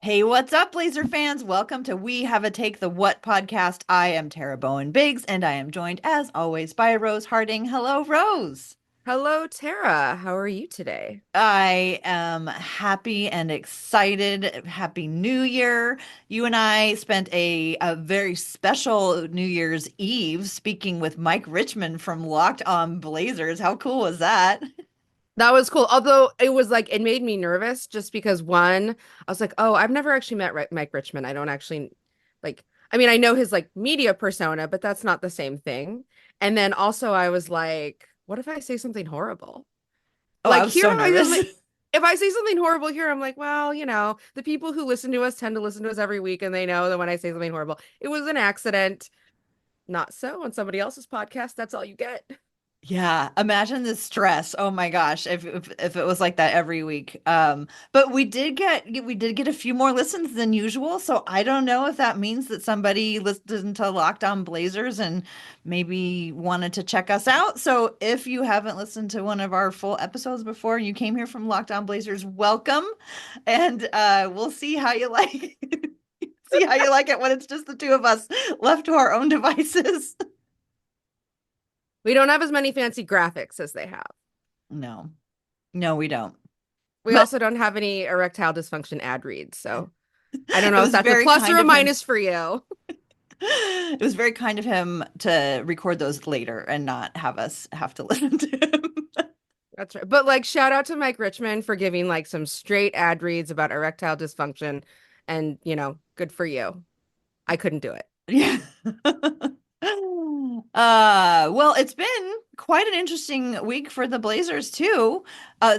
Hey, what's up, Blazer fans? Welcome to We Have a Take the What podcast. I am Tara Bowen Biggs, and I am joined, as always, by Rose Harding. Hello, Rose. Hello, Tara. How are you today? I am happy and excited. Happy New Year. You and I spent a very special New Year's Eve speaking with Mike Richmond from Locked On Blazers. How cool was that? That was cool. Although it was like it made me nervous just because one, I was like, oh, I've never actually met Mike Richmond. I don't actually like, I mean, I know his like media persona, but that's not the same thing. And then also I was like, what if I say something horrible? Oh, I Like was here, so I'm nervous. like, if I say something horrible here, I'm like, well, the people who listen to us tend to listen to us every week, and they know that when I say something horrible, it was an accident. Not so on somebody else's podcast. That's all you get. Yeah, imagine the stress. Oh my gosh, if it was like that every week. But we did get a few more listens than usual, so I don't know if that means that somebody listened to Locked On Blazers and maybe wanted to check us out. So if you haven't listened to one of our full episodes before and you came here from Locked On Blazers, welcome, and we'll see how you like see how you like it when it's just the two of us left to our own devices. We don't have as many fancy graphics as they have. No, no, we don't. We But also don't have any erectile dysfunction ad reads. So I don't it know if was that's a very plus or kind a of him. minus for you. It was very kind of him to record those later and not have us have to listen to him. That's right. But like, shout out to Mike Richmond for giving like some straight ad reads about erectile dysfunction. And, good for you. I couldn't do it. Yeah. Well, it's been quite an interesting week for the Blazers too.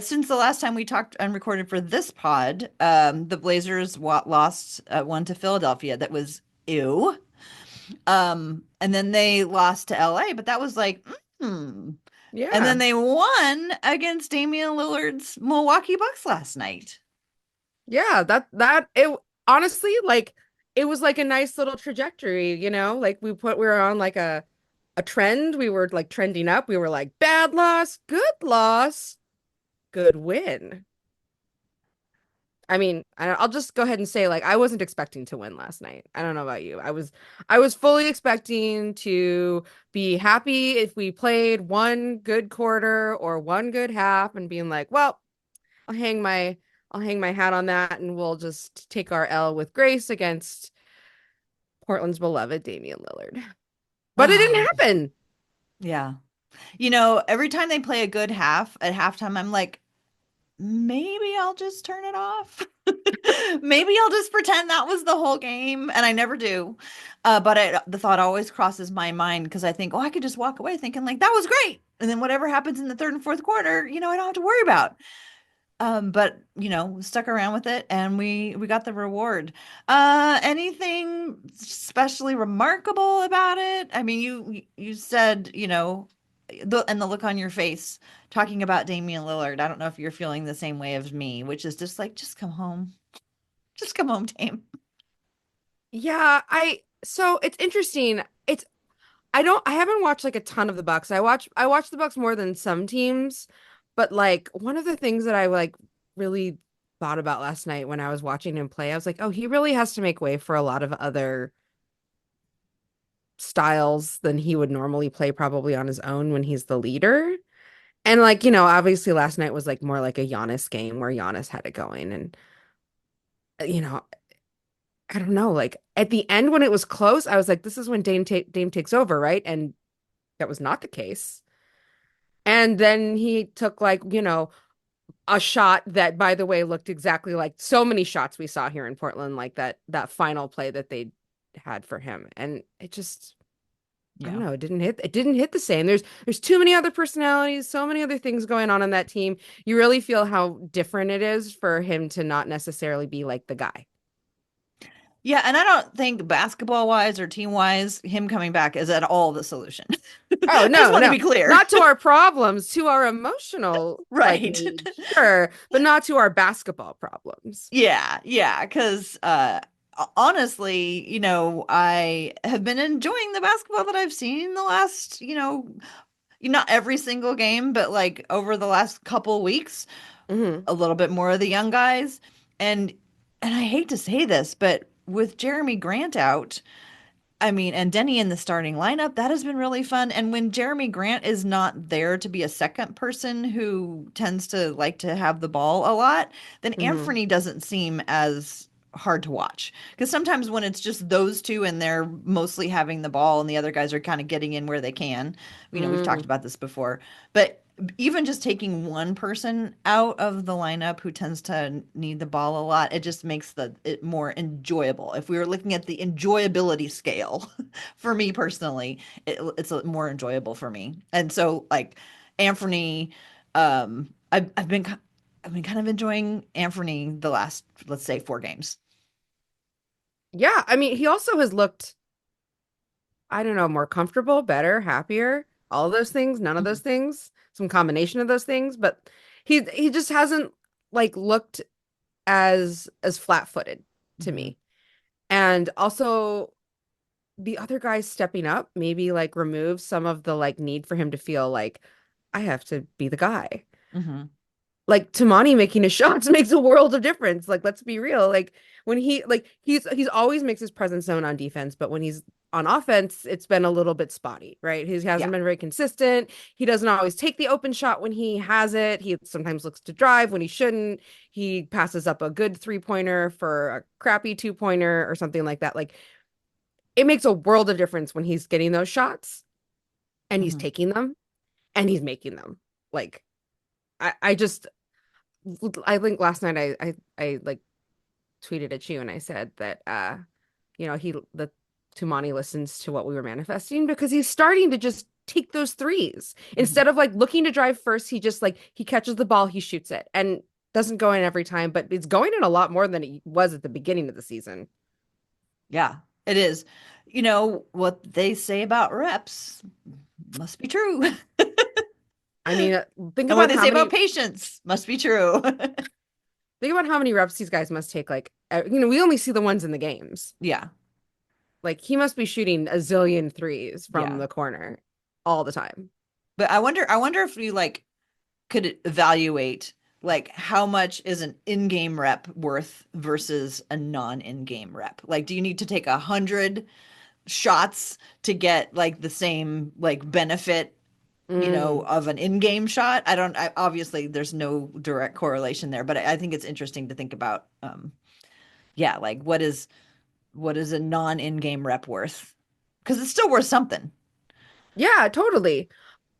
Since the last time we talked and recorded for this pod, the Blazers lost one to Philadelphia. That was ew. And then they lost to LA, but that was like, hmm. And then Yeah. they won against Damian Lillard's Milwaukee Bucks last night. Yeah. It honestly, like, it was like a nice little trajectory, like we were on like a trend. We were like trending up. We were like, bad loss, good win. I mean, I'll just go ahead and say like I wasn't expecting to win last night. I don't know about you. I was fully expecting to be happy if we played one good quarter or one good half and being like, well, I'll hang my I'll hang my hat on that and we'll just take our L with grace against Portland's beloved Damian Lillard. But it didn't Oh, happen. yeah. Every time they play a good half at halftime, I'm like, maybe I'll just turn it off. Maybe I'll just pretend that was the whole game. And I never do. But the thought always crosses my mind because I think, oh, I could just walk away thinking, like, that was great. And then whatever happens in the third and fourth quarter, I don't have to worry about. But stuck around with it and we got the reward. Anything especially remarkable about it? I mean, you said, the look on your face talking about Damian Lillard. I don't know if you're feeling the same way as me, which is just like, just come home. Just come home, Dame. Yeah, so it's interesting. I haven't watched like a ton of the Bucks. I watch the Bucks more than some teams, but like one of the things that I like really thought about last night when I was watching him play, I was like, oh, he really has to make way for a lot of other styles than he would normally play probably on his own when he's the leader. And like, obviously last night was like more like a Giannis game where Giannis had it going and you know, I don't know, like at the end when it was close, I was like, this is when Dame takes over, right? And that was not the case. And then he took like, a shot that, by the way, looked exactly like so many shots we saw here in Portland, like that final play that they had for him. And it just, I don't Yeah. know, it didn't hit the same. There's too many other personalities, so many other things going on that team. You really feel how different it is for him to not necessarily be like the guy. Yeah, and I don't think basketball wise or team wise, him coming back is at all the solution. Oh, I just no, want to no. be clear. Not to our problems, to our emotional like Right. needs, sure, but not to our basketball problems. Yeah, yeah, because honestly, I have been enjoying the basketball that I've seen the last, not every single game, but like over the last couple weeks, Hmm. a little bit more of the young guys. And and I hate to say this, but with Jeremy Grant out, I mean, and Denny in the starting lineup, that has been really fun. And when Jeremy Grant is not there to be a second person who tends to like to have the ball a lot, then Hmm. Anthony doesn't seem as hard to watch. Because sometimes when it's just those two and they're mostly having the ball and the other guys are kind of getting in where they can, we've talked Mm. about this before, but even just taking one person out of the lineup who tends to need the ball a lot, it just makes it more enjoyable. If we were looking at the enjoyability scale, for me personally, it's more enjoyable for me. And so like Anthony, I've been kind of enjoying Anthony the last, let's say, 4 games. Yeah, I mean, he also has looked, I don't know, more comfortable, better, happier, all of those things, none of those things, some combination of those things, but he just hasn't like looked as flat-footed to Mhm. me. And also the other guys stepping up maybe like remove some of the like need for him to feel like I have to be the guy. Mhm. Like Tamani making his shots makes a world of difference. Like, let's be real. Like when he's always makes his presence known on defense, but when he's on offense, it's been a little bit spotty, right? He Yeah. hasn't been very consistent. He doesn't always take the open shot when he has it. He sometimes looks to drive when he shouldn't. He passes up a good 3-pointer for a crappy 2-pointer or something like that. Like it makes a world of difference when he's getting those shots and he's Mhm. taking them and he's making them. Like I just I think last night I like tweeted at you and I said that he the Tumani listens to what we were manifesting because he's starting to just take those threes. Mhm. Instead of like looking to drive first, he just like he catches the ball, he shoots it and doesn't go in every time, but it's going in a lot more than it was at the beginning of the season. Yeah, it is. You know what they say about reps must be true. I mean, think And what about they how say about many patience must be true. think about how many reps these guys must take. Like, we only see the ones in the games. Yeah, Like he must be shooting a zillion threes from yeah. the corner all the time. But I wonder if we like could evaluate like how much is an in-game rep worth versus a non-in-game rep. Like, do you need to take 100 shots to get like the same like benefit, Mm. of an in-game shot? Obviously there's no direct correlation there, but I think it's interesting to think about. Yeah, like what is a non-in-game rep worth? Because it's still worth something. Yeah, totally.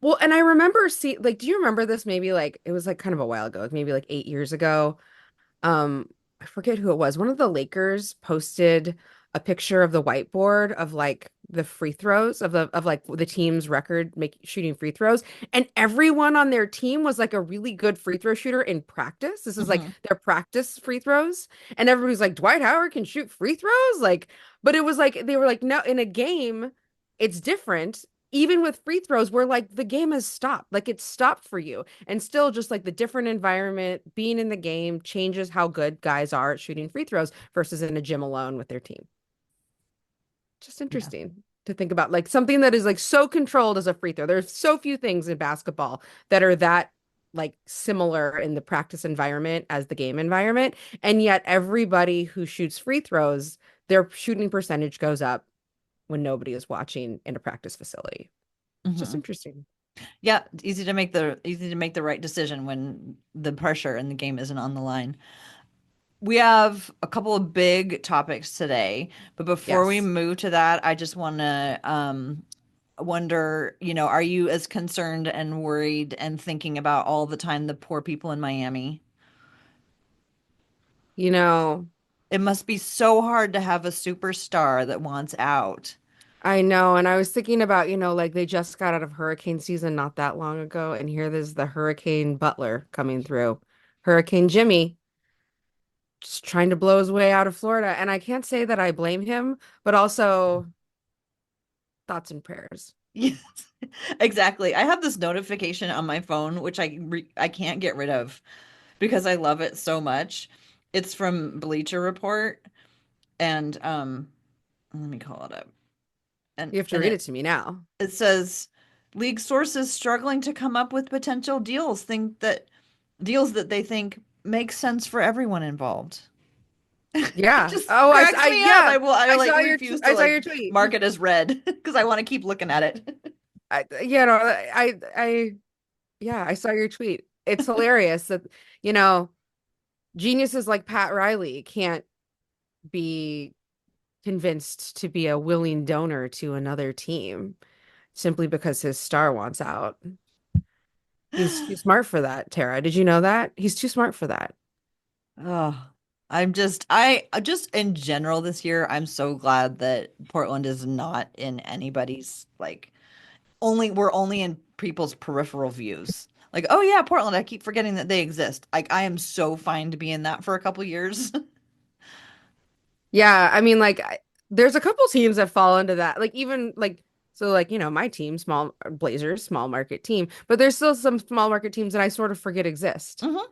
Well, and I remember like, do you remember this? Maybe like it was like kind of a while ago, like maybe like 8 years ago. I forget who it was. One of the Lakers posted a picture of the whiteboard of like the free throws of like the team's record make shooting free throws, and everyone on their team was like a really good free throw shooter in practice. This is like Hmm. their practice free throws, and everybody's like Dwight Howard can shoot free throws, like, but it was like they were like no, in a game, it's different. Even with free throws, where like the game has stopped, like it's stopped for you. And still, just like the different environment, being in the game changes how good guys are at shooting free throws versus in a gym alone with their team. Just Yeah. interesting to think about, like something that is like so controlled as a free throw. There's so few things in basketball that are that like similar in the practice environment as the game environment. And yet, everybody who shoots free throws, their shooting percentage goes up when nobody is watching in a practice facility. It's just Hmm. interesting. Yeah, easy to make the right decision when the pressure in the game isn't on the line. We have a couple of big topics today, but before we Yes. move to that, I just want to wonder, are you as concerned and worried and thinking about all the time the poor people in Miami? You know, It must be so hard to have a superstar that wants out. I know. And I was thinking about, like they just got out of hurricane season not that long ago. And here there's the Hurricane Butler coming through. Hurricane Jimmy just trying to blow his way out of Florida. And I can't say that I blame him, but also thoughts and prayers. Yes, exactly. I have this notification on my phone, which I can't get rid of because I love it so much. It's from Bleacher Report, and let me call it up. And You have to and read it it to me now. it says league sources struggling to come up with potential deals that they think make sense for everyone involved. It Yeah. just Oh, cracks me up. yeah. I I like saw refuse to I saw like your tweet. mark it as red because I want to keep looking at it. You know, yeah, I saw your tweet. It's hilarious that, you know, geniuses like Pat Riley can't be convinced to be a willing donor to another team simply because his star wants out. He's too smart for that, Tara. Did you know that? He's too smart for that. Oh, I just in general this year, I'm so glad that Portland is not in anybody's like we're only in people's peripheral views. Like, oh yeah, Portland, I keep forgetting that they exist. Like I am so fine to be in that for a couple years. Yeah, I mean, like, there's a couple teams that fall into that. Like, even like, so, like, you know, my team, small Blazers, small market team, but there's still some small market teams that I sort of forget exist. Mhm.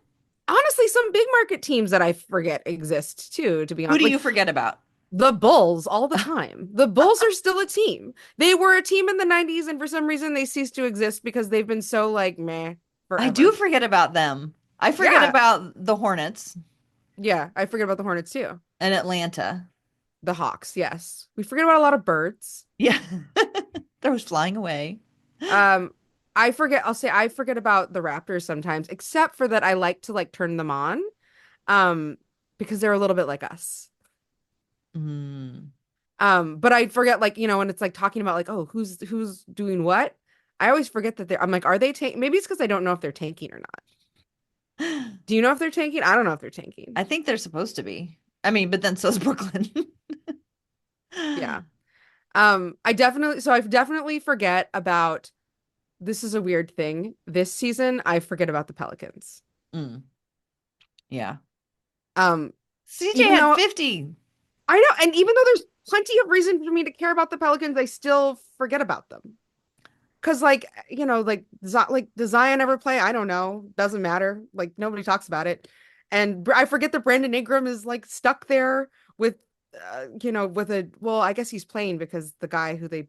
Honestly, some big market teams that I forget exist too, to be Who honest. do you Like, forget about? the Bulls all the time. The Bulls are still a team. They were a team in the 90s, and for some reason they ceased to exist because they've been so like meh I do forever. forget about them. I forget Yeah. about the Hornets Yeah. I forget about the Hornets too. and Atlanta. The Hawks, yes. We forget about a lot of birds. Yeah. They're flying away. Um, I'll say I forget about the Raptors sometimes, except for that I like to like turn them on. Um, because they're a little bit like us. Mm. But I forget like, you know, when it's like talking about like, oh, who's doing what? I always forget that I'm like, are they tank? Maybe it's because I don't know if they're tanking or not. Do you know if they're tanking? I don't know if they're tanking. I think they're supposed to be. I mean, but then so's Brooklyn. Yeah. I definitely forget about this is a weird thing. This season, I forget about the Pelicans. Mm. Yeah. Um, CJ even had though 50. I know, and even though there's plenty of reason for me to care about the Pelicans, I still forget about them. Cause like, you know, like does Zion ever play? I don't know. Doesn't matter. Like nobody talks about it. And I forget that Brandon Ingram is like stuck there with you know, with a well, I guess he's playing because the guy who they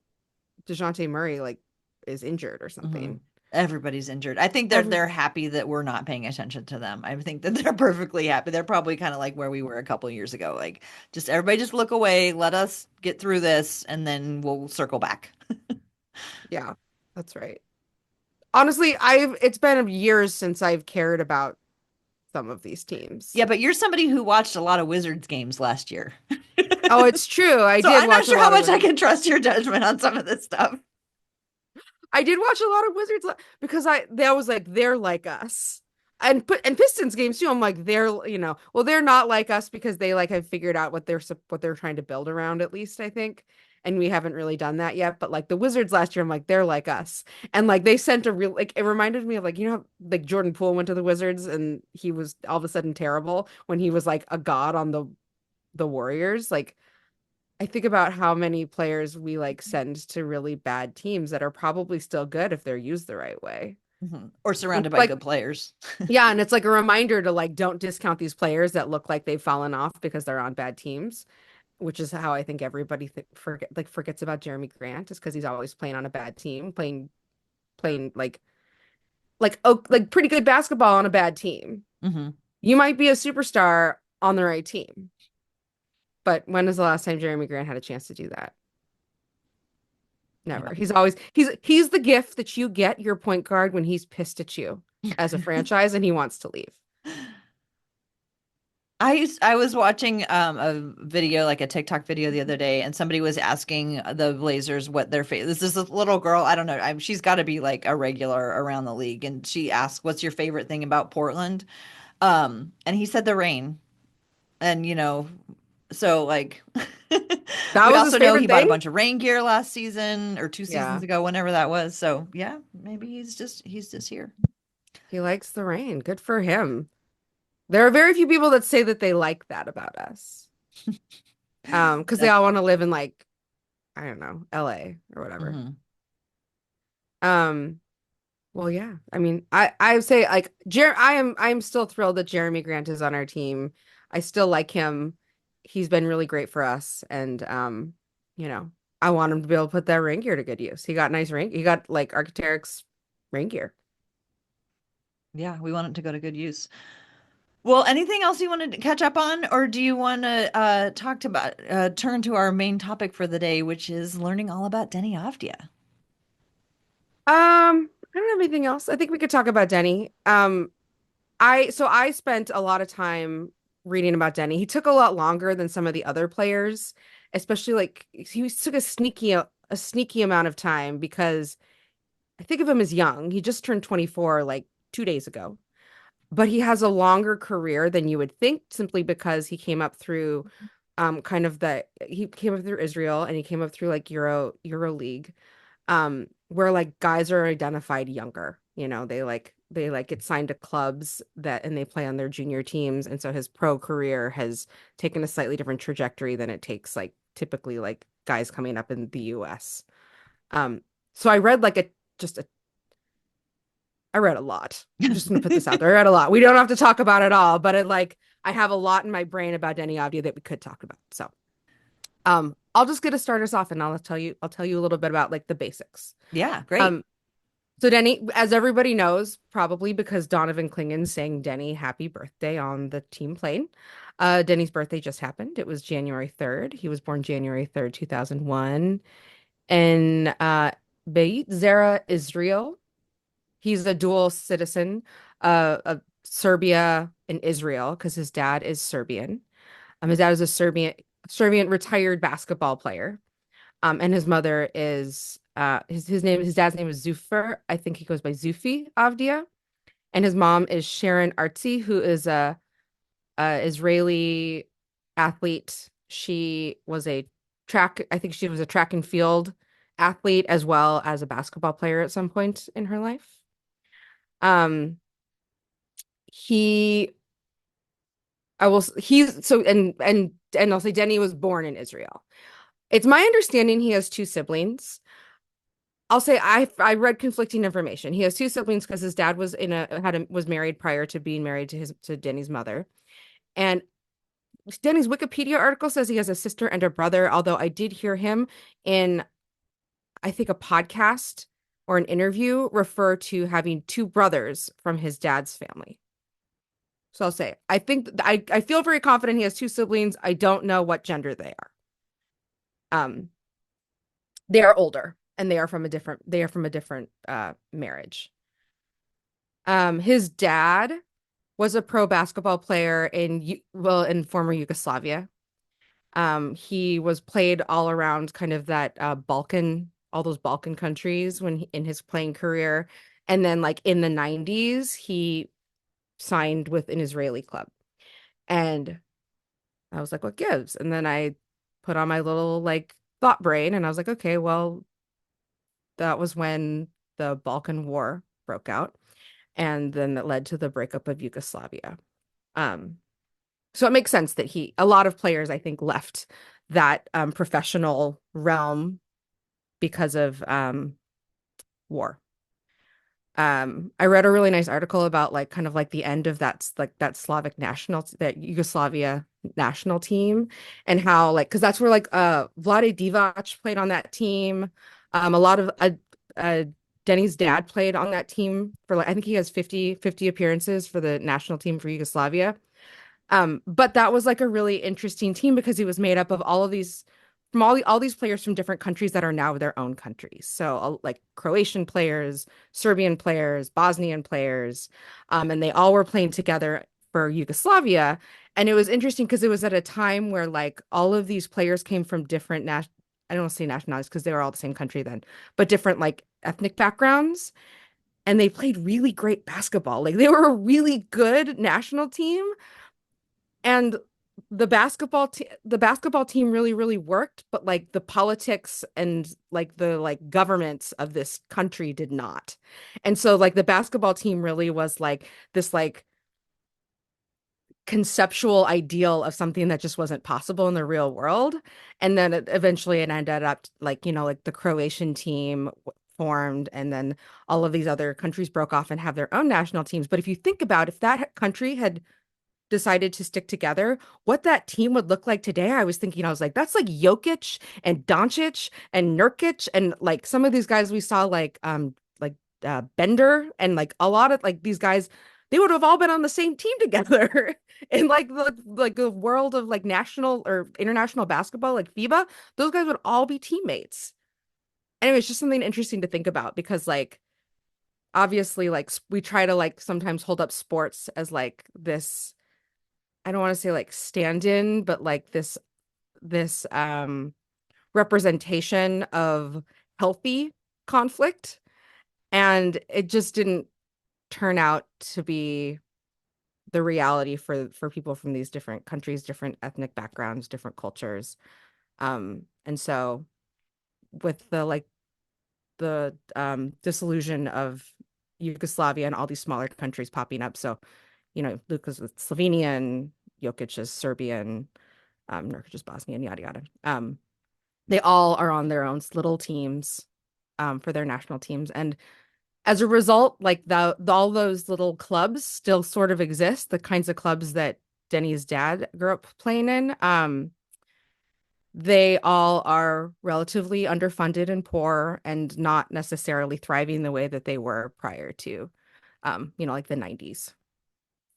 DeJounte Murray like is injured or Mhm. something. Everybody's injured. I think Every they're happy that we're not paying attention to them. I think that they're perfectly happy. They're probably kind of like where we were a couple years ago. Like just everybody just look away, let us get through this, and then we'll circle back. yeah, that's right. Honestly, I've it's been years since I've cared about some of these teams. Yeah, but you're somebody who watched a lot of Wizards games last year. Oh, it's true. I So did I'm not watch a sure how lot of much I Wizards. can trust your judgment on some of this stuff. I did watch a lot of because that was like they're like us. And Pistons games too. I'm like they're you know well they're not like us because they like have figured out what they're trying to build around at least I think, and we haven't really done that yet. But like the Wizards last year, I'm like they're like us, and like they sent a real like it reminded me of like you know like Jordan Poole went to the Wizards and he was all of a sudden terrible when he was like a god on the Warriors. Like I think about how many players we like send to really bad teams that are probably still good if they're used the right way. Mhm. Or And surrounded by like, good players. yeah, and it's like a reminder to like don't discount these players that look like they've fallen off because they're on bad teams, which is how I think everybody forgets about Jeremy Grant is because he's always playing on a bad team, playing like pretty good basketball on a bad team. Hmm. You might be a superstar on the right team, but when is the last time Jeremy Grant had a chance to do that? Yeah. Never. He's the gift that you get your point guard when he's pissed at you as a franchise and he wants to leave. I was watching a video, like a TikTok video the other day, and somebody was asking the Blazers what their favorite. This little girl, I don't know, she's got to be like a regular around the league, and she asked, "What's your favorite thing about Portland?" And he said the rain, and so like That we was his also know he favorite bought a thing? bunch of rain gear last season or 2 seasons Yeah. ago, whenever that was. So yeah, maybe he's just here. He likes the rain. Good for him. There are very few people that say that they like that about us. Because they That, all want to live in like, I don't know, LA or whatever. mhm. Um, well, yeah. I mean, I would say like I am still thrilled that Jeremy Grant is on our team. I still like him. He's been really great for us. And you know, I want him to be able to put that ring gear to good use. He got nice ring. He got like Arc'teryx ring gear. Yeah, we want it to go to good use. Well, anything else you wanted to catch up on, or do you want to turn to our main topic for the day, which is learning all about Deni Avdija? I don't have anything else. I think we could talk about Denny. I spent a lot of time reading about Denny. He took a lot longer than some of the other players, especially like he took a sneaky amount of time because I think of him as young. He just turned 24 like 2 days ago. But he has a longer career than you would think simply because he came up through kind of the he came up through Israel and he came up through like Euro League where like guys are identified younger. They like get signed to clubs that and they play on their junior teams, and so his pro career has taken a slightly different trajectory than it takes like typically like guys coming up in the US. So I read like a just a I read a lot. I'm just gonna put this out there. I read a lot. We don't have to talk about it all, but I have a lot in my brain about Deni Avdija that we could talk about. So I'll just get to start us off and I'll tell you a little bit about like the basics. Yeah, great. Um so Denny, as everybody knows, probably because Donovan Clingan sang Denny happy birthday on the team plane. Denny's birthday just happened. It was January 3rd. He was born January 3rd, 2001 in Beit Zera, Israel. He's a dual citizen of Serbia and Israel because his dad is Serbian. His dad is a Serbian retired basketball player. And his mother is his dad's name is Zufar. I think he goes by Zufi Avdia. And his mom is Sharon Artzi, who is a Israeli athlete. I think she was a track and field athlete as well as a basketball player at some point in her life. Um, he, I will, he's so, and I'll say Denny was born in Israel. It's my understanding he has two siblings. I'll say I read conflicting information. He has two siblings because his dad was married prior to being married to Denny's mother. And Denny's Wikipedia article says he has a sister and a brother, although I did hear him in, I think, a podcast or an interview refer to having two brothers from his dad's family. So I'll say, I feel very confident he has two siblings. I don't know what gender they are. Um, they are older and they are from a different marriage. His dad was a pro basketball player in former Yugoslavia. He was played all around kind of that all those Balkan countries in his playing career. And then like in the 90s, he signed with an Israeli club. And I was like, what gives? And then I put on my little like thought brain and I was like, okay, well, that was when the Balkan War broke out. And then that led to the breakup of Yugoslavia. Um, so it makes sense that a lot of players, I think, left that professional realm because of war. I read a really nice article about like kind of like the end of that Yugoslavia national team and how like because that's where like Vlade Divac played on that team. A lot of Denny's dad played on that team for like I think he has 50 appearances for the national team for Yugoslavia. But that was like a really interesting team because he was made up of all these players from different countries that are now their own countries. So like Croatian players, Serbian players, Bosnian players, and they all were playing together for Yugoslavia. And it was interesting because it was at a time where like all of these players came from different I don't want to say nationalities because they were all the same country then, but different like ethnic backgrounds. And they played really great basketball. Like they were a really good national team. And the basketball team really really worked, but like the politics and like the like governments of this country did not. And so like the basketball team really was like this like conceptual ideal of something that just wasn't possible in the real world. And then eventually it ended up like like the Croatian team formed, and then all of these other countries broke off and have their own national teams. But if you think about if that country had decided to stick together, what that team would look like today, I was like, that's like Jokic and Doncic and Nurkic and like some of these guys we saw like Bender and like a lot of like these guys. they would have all been on the same team together in like the world of like national or international basketball, like FIBA. Those guys would all be teammates. Anyway, it's just something interesting to think about because like obviously like we try to like sometimes hold up sports as like this, I don't want to say like stand-in, but like this representation of healthy conflict. And it just didn't turn out to be the reality for people from these different countries, different ethnic backgrounds, different cultures. And so with the dissolution of Yugoslavia and all these smaller countries popping up. So, Luka's with Slovenian, Jokic is Serbian, Nurkic is Bosnian, yada yada. They all are on their own little teams for their national teams. And as a result, like all those little clubs still sort of exist, the kinds of clubs that Deni's dad grew up playing in. They all are relatively underfunded and poor and not necessarily thriving the way that they were prior to, like the 90s,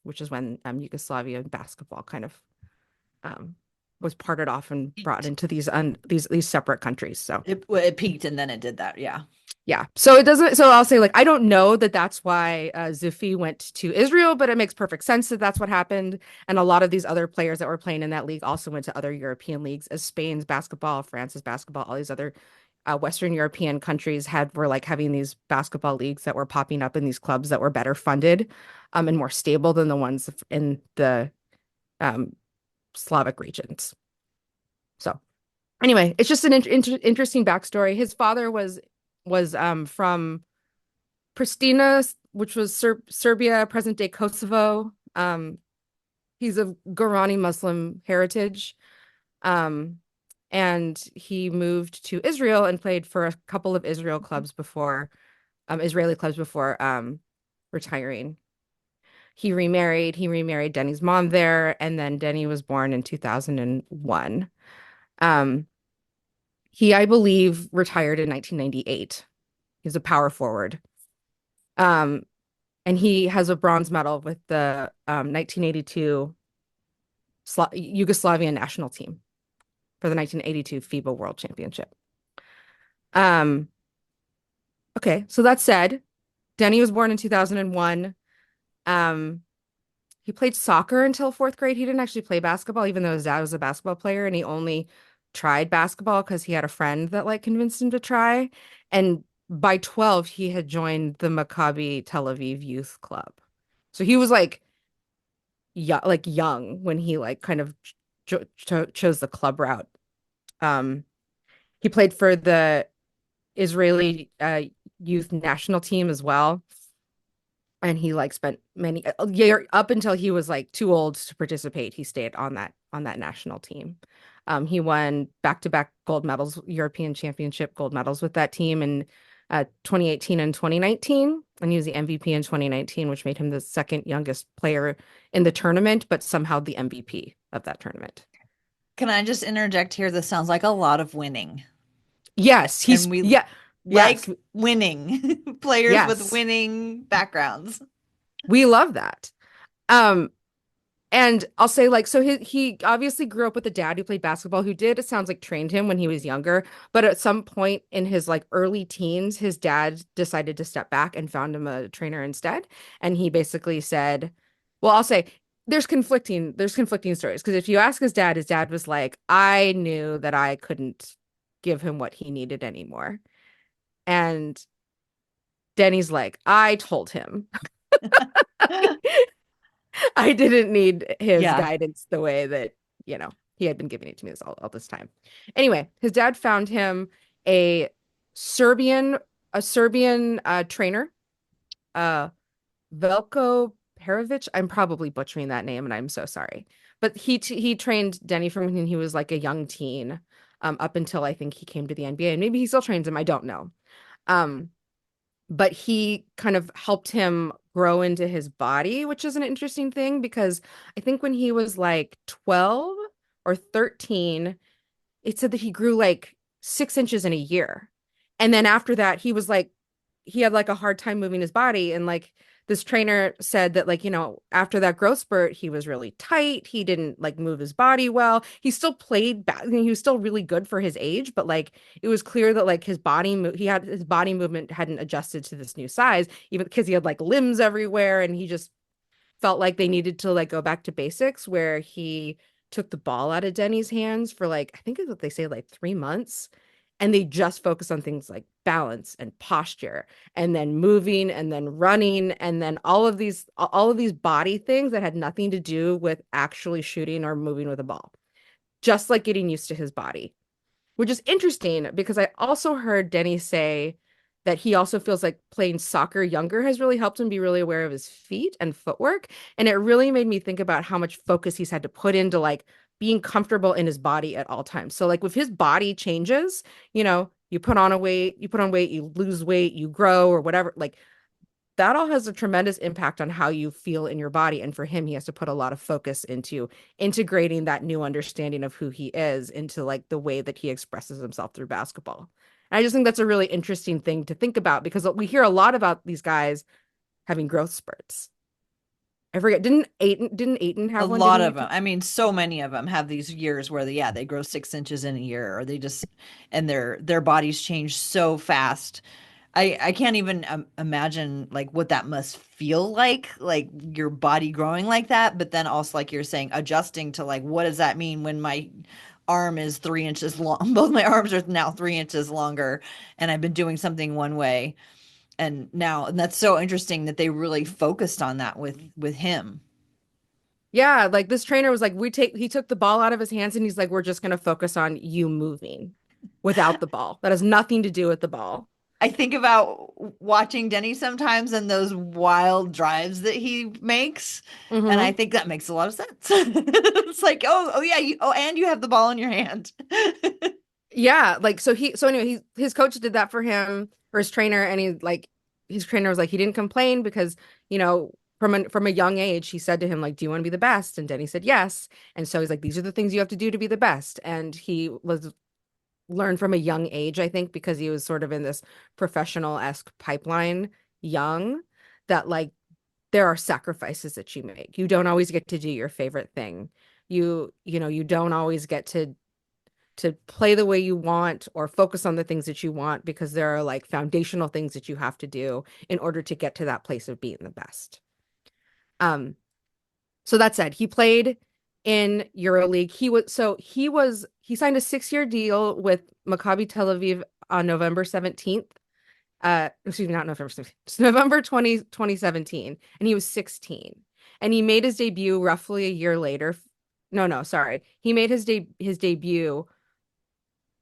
which is when Yugoslavian basketball kind of was parted off and brought into these separate countries. So it peaked and then it did that. Yeah. yeah. So it doesn't, so I'll say like, I don't know that that's why Zufi went to Israel, but it makes perfect sense that that's what happened. And a lot of these other players that were playing in that league also went to other European leagues, as Spain's basketball, France's basketball, all these other Western European countries were like having these basketball leagues that were popping up in these clubs that were better funded and more stable than the ones in the Slavic regions. So anyway, it's just an interesting backstory. His father was from Pristina, which was Serbia, present day Kosovo. He's of Gorani Muslim heritage. And he moved to Israel and played for a couple of Israeli clubs before retiring. He remarried Deni's mom there, and then Deni was born in 2001. He, I believe, retired in 1998. He's a power forward. And he has a bronze medal with the 1982 Yugoslavian national team for the 1982 FIBA World Championship. Okay, so that said, Deni was born in 2001. He played soccer until fourth grade. He didn't actually play basketball, even though his dad was a basketball player, and he only tried basketball because he had a friend that like convinced him to try. And by 12, he had joined the Maccabi Tel Aviv Youth Club. So he was like young when he like kind of chose the club route. He played for the Israeli youth national team as well. And he like spent many year up until he was like too old to participate. He stayed on that national team. He won back-to-back gold medals, European Championship gold medals with that team in 2018 and 2019. And he was the MVP in 2019, which made him the second youngest player in the tournament, but somehow the MVP of that tournament. Can I just interject here? This sounds like a lot of winning. Yes, And we like yes. Winning players with yes, winning backgrounds. we love that. And I'll say like, so he obviously grew up with a dad who played basketball, who did, it sounds like, trained him when he was younger. But at some point in his like early teens, his dad decided to step back and found him a trainer instead. And he basically said, well, I'll say there's conflicting stories. Because if you ask his dad was like, I knew that I couldn't give him what he needed anymore. And Deni's like, I told him. I didn't need his guidance the way that, he had been giving it to me all this time. Anyway, his dad found him a Serbian trainer, Veljko Perovic. I'm probably butchering that name and I'm so sorry. But he trained Deni from when he was like a young teen, up until I think he came to the NBA, and maybe he still trains him. I don't know. But he kind of helped him grow into his body, which is an interesting thing because I think when he was like 12 or 13, it said that he grew like 6 inches in a year. And then after that, he had like a hard time moving his body. And like this trainer said that, like, after that growth spurt, he was really tight. He didn't like move his body well. He still played back. He was still really good for his age, but like it was clear that like his body movement hadn't adjusted to this new size, even because he had like limbs everywhere, and he just felt like they needed to like go back to basics, where he took the ball out of Denny's hands for like, I think is what they say, like 3 months. And they just focus on things like balance and posture and then moving and then running and then all of these body things that had nothing to do with actually shooting or moving with a ball. Just like getting used to his body, which is interesting because I also heard Denny say that he also feels like playing soccer younger has really helped him be really aware of his feet and footwork. And it really made me think about how much focus he's had to put into like being comfortable in his body at all times. So like if his body changes, you put on weight, you lose weight, you grow or whatever, like that all has a tremendous impact on how you feel in your body. And for him, he has to put a lot of focus into integrating that new understanding of who he is into like the way that he expresses himself through basketball. And I just think that's a really interesting thing to think about because we hear a lot about these guys having growth spurts. I forget, didn't Aiton A have one? lot Didn't he? of them. I mean, so many of them have these years where they grow 6 inches in a year, or they just and their bodies change so fast. I can't even imagine like what that must feel like your body growing like that. But then also, like you're saying, adjusting to like what does that mean when my arm is 3 inches long? Both my arms are now 3 inches longer, and I've been doing something one way, and that's so interesting that they really focused on that with him. Yeah, like this trainer was like, he took the ball out of his hands and he's like, we're just going to focus on you moving without the ball. That has nothing to do with the ball. I think about watching Denny sometimes and those wild drives that he makes, and I Hmm. think that makes a lot of sense. It's like, oh yeah, and you have the ball in your hand. Yeah, like so anyway, his coach did that for him, for his trainer, and his trainer was like he didn't complain because, from a young age he said to him like, "Do you want to be the best?" And Denny said yes. And so he's like, "These are the things you have to do to be the best." And he was learned from a young age, I think, because he was sort of in this professional-esque pipeline young, that like there are sacrifices that you make. You don't always get to do your favorite thing. You don't always get to play the way you want or focus on the things that you want because there are like foundational things that you have to do in order to get to that place of being the best. Um, so that said, he played in EuroLeague. He signed a 6-year deal with Maccabi Tel Aviv on November 17th. Excuse me, not November 17th. It's November 2017, and he was 16. And he made his debut roughly a year later. No, sorry. He made his debut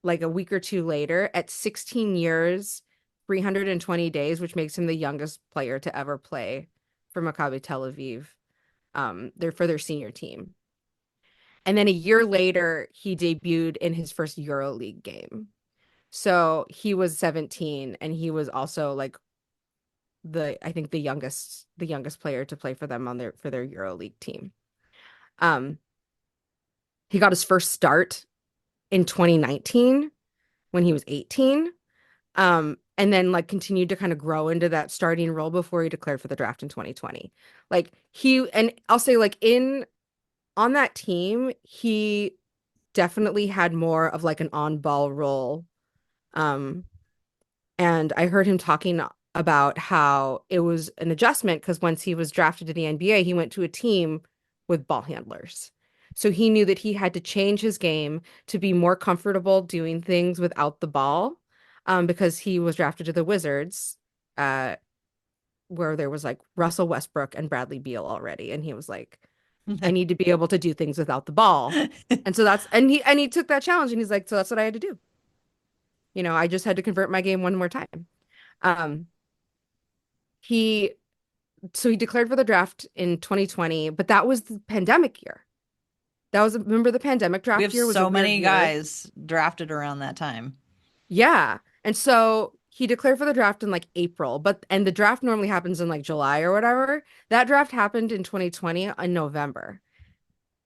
like a week or two later at 16 years, 320 days, which makes him the youngest player to ever play for Maccabi Tel Aviv, for their senior team. And then a year later, he debuted in his first EuroLeague game. So he was 17, and he was also like I think the youngest player to play for them for their EuroLeague team. Um, he got his first start in 2019 when he was 18. And then like continued to kind of grow into that starting role before he declared for the draft in 2020. And I'll say like on that team, he definitely had more of like an on-ball role. Um, and I heard him talking about how it was an adjustment because once he was drafted to the NBA, he went to a team with ball handlers. So he knew that he had to change his game to be more comfortable doing things without the ball, because he was drafted to the Wizards, uh, where there was like Russell Westbrook and Bradley Beal already. And he was like, I need to be able to do things without the ball. And so he took that challenge and he's like, so that's what I had to do. I just had to convert my game one more time. Um, he so he declared for the draft in 2020, but that was the pandemic year. Remember the pandemic We draft have year was a so weird many year. guys drafted around that time. Yeah. And so he declared for the draft in like April, and the draft normally happens in like July or whatever. That draft happened in 2020 in November.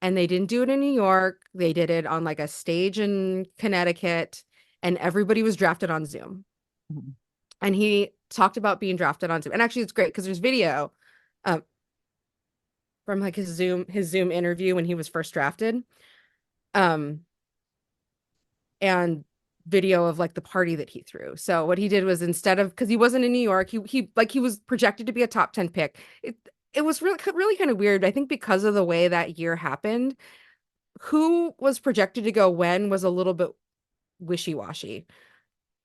And they didn't do it in New York. They did it on like a stage in Connecticut, and everybody was drafted on Zoom. Mhm. And he talked about being drafted on Zoom. And actually, it's great because there's video. um, from like his Zoom interview when he was first drafted. Um, and video of like the party that he threw. So what he did was instead of because he wasn't in New York, he was projected to be a top 10 pick. It was really kind of weird. I think because of the way that year happened, who was projected to go when was a little bit wishy-washy.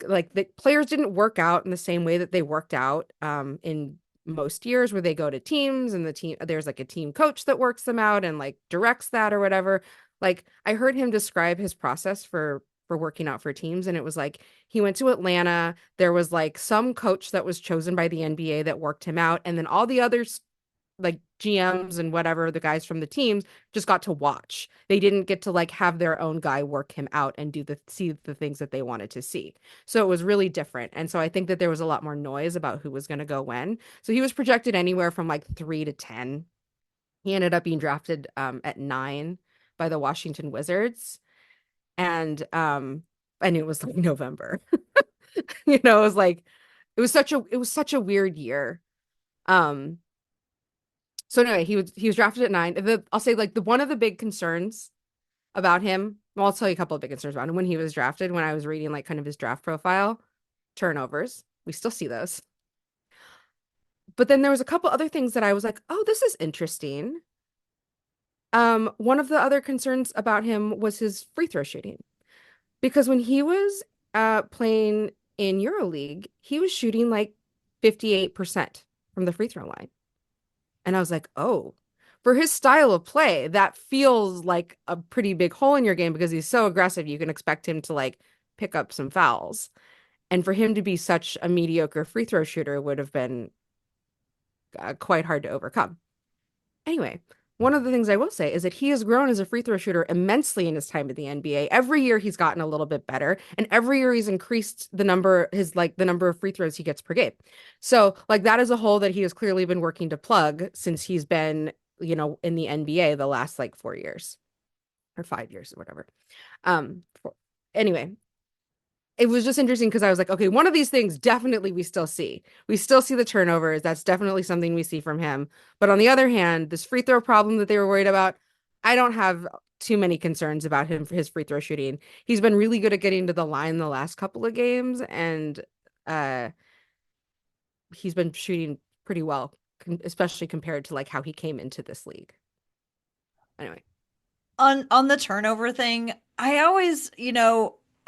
Like the players didn't work out in the same way that they worked out in most years where they go to teams and the team there's like a team coach that works them out and like directs that or whatever. Like I heard him describe his process for working out for teams and it was like he went to Atlanta, there was like some coach that was chosen by the NBA that worked him out and then all the others like GMs and whatever the guys from the teams just got to watch. They didn't get to like have their own guy work him out and see the things that they wanted to see. So it was really different. And so I think that there was a lot more noise about who was going to go when. So he was projected anywhere from like 3 to 10. He ended up being drafted at 9 by the Washington Wizards. And it was like November. It was like it was such a weird year. Um so anyway, he was drafted at 9. I'll say like the one of the big concerns about him. Well, I'll tell you a couple of big concerns about him when he was drafted. When I was reading like kind of his draft profile, turnovers. We still see those. But then there was a couple other things that I was like, oh, this is interesting. One of the other concerns about him was his free throw shooting because when he was playing in EuroLeague, he was shooting like 58% from the free throw line. And I was like, oh, for his style of play, that feels like a pretty big hole in your game because he's so aggressive. You can expect him to like pick up some fouls. And for him to be such a mediocre free throw shooter would have been quite hard to overcome. Anyway, one of the things I will say is that he has grown as a free throw shooter immensely in his time at the NBA. Every year he's gotten a little bit better, and every year he's increased the number of free throws he gets per game. So, like that is a hole that he has clearly been working to plug since he's been, in the NBA the last like 4 years or 5 years or whatever. Anyway, it was just interesting because I was like, okay, one of these things definitely we still see. We still see the turnovers. That's definitely something we see from him. But on the other hand, this free throw problem that they were worried about, I don't have too many concerns about him for his free throw shooting. He's been really good at getting to the line the last couple of games, and uh, he's been shooting pretty well, especially compared to like how he came into this league. Anyway. On the turnover thing, I always,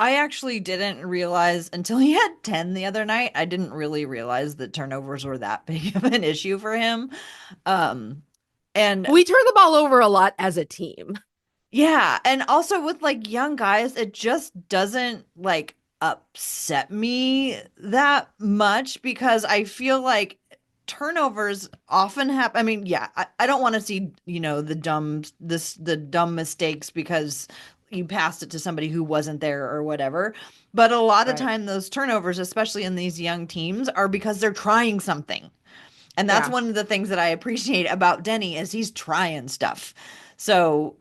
I actually didn't realize until he had 10 the other night. I didn't really realize that turnovers were that big of an issue for him. Um, and We turn the ball over a lot as a team. yeah, and also with like young guys, it just doesn't like upset me that much because I feel like turnovers often happen. I mean, yeah, I don't want to see, the dumb mistakes because you passed it to somebody who wasn't there or whatever. But a lot of Right. time those turnovers, especially in these young teams, are because they're trying something. And that's Yeah. one of the things that I appreciate about Deni is he's trying stuff. So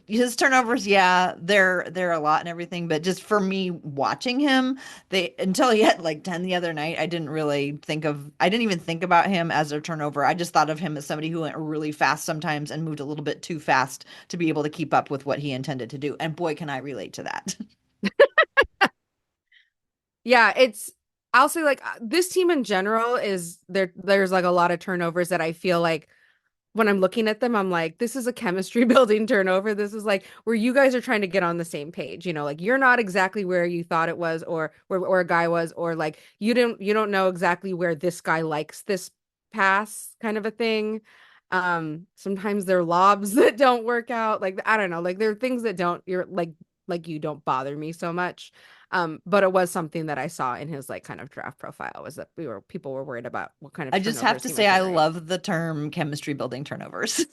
his turnovers, yeah, they're a lot and everything, but just for me watching him, they until he had like 10 the other night, I didn't even think about him as a turnover. I just thought of him as somebody who went really fast sometimes and moved a little bit too fast to be able to keep up with what he intended to do. And boy, can I relate to that. Yeah, I'll say like this team in general is there's like a lot of turnovers that I feel like when I'm looking at them, I'm like, this is a chemistry building turnover. This is like where you guys are trying to get on the same page. Like you're not exactly where you thought it was or where a guy was, or like you don't know exactly where this guy likes this pass kind of a thing. Sometimes there are lobs that don't work out. Like I don't know, like there are things that don't you're like you don't bother me so much. But it was something that I saw in his like kind of draft profile was that people were worried about what kind of I just have turnovers to he might say I generate. love the term chemistry building turnovers.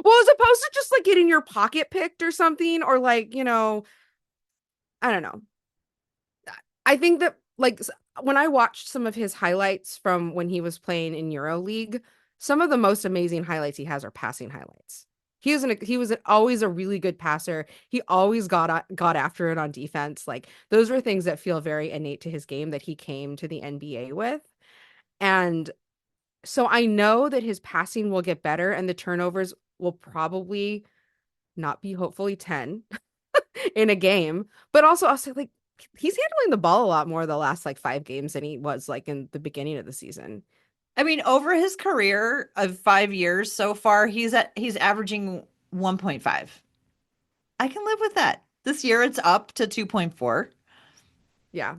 Well, as opposed to just like getting your pocket picked or something, or like, I don't know. I think that like when I watched some of his highlights from when he was playing in EuroLeague, some of the most amazing highlights he has are passing highlights. He was always a really good passer. He always got after it on defense. Like those were things that feel very innate to his game that he came to the NBA with. And So I know that his passing will get better and the turnovers will probably not be hopefully 10 in a game. But also I'll say like he's handling the ball a lot more the last like 5 games than he was like in the beginning of the season. I mean, over his career of 5 years so far, he's averaging 1.5. I can live with that. This year it's up to 2.4. Yeah.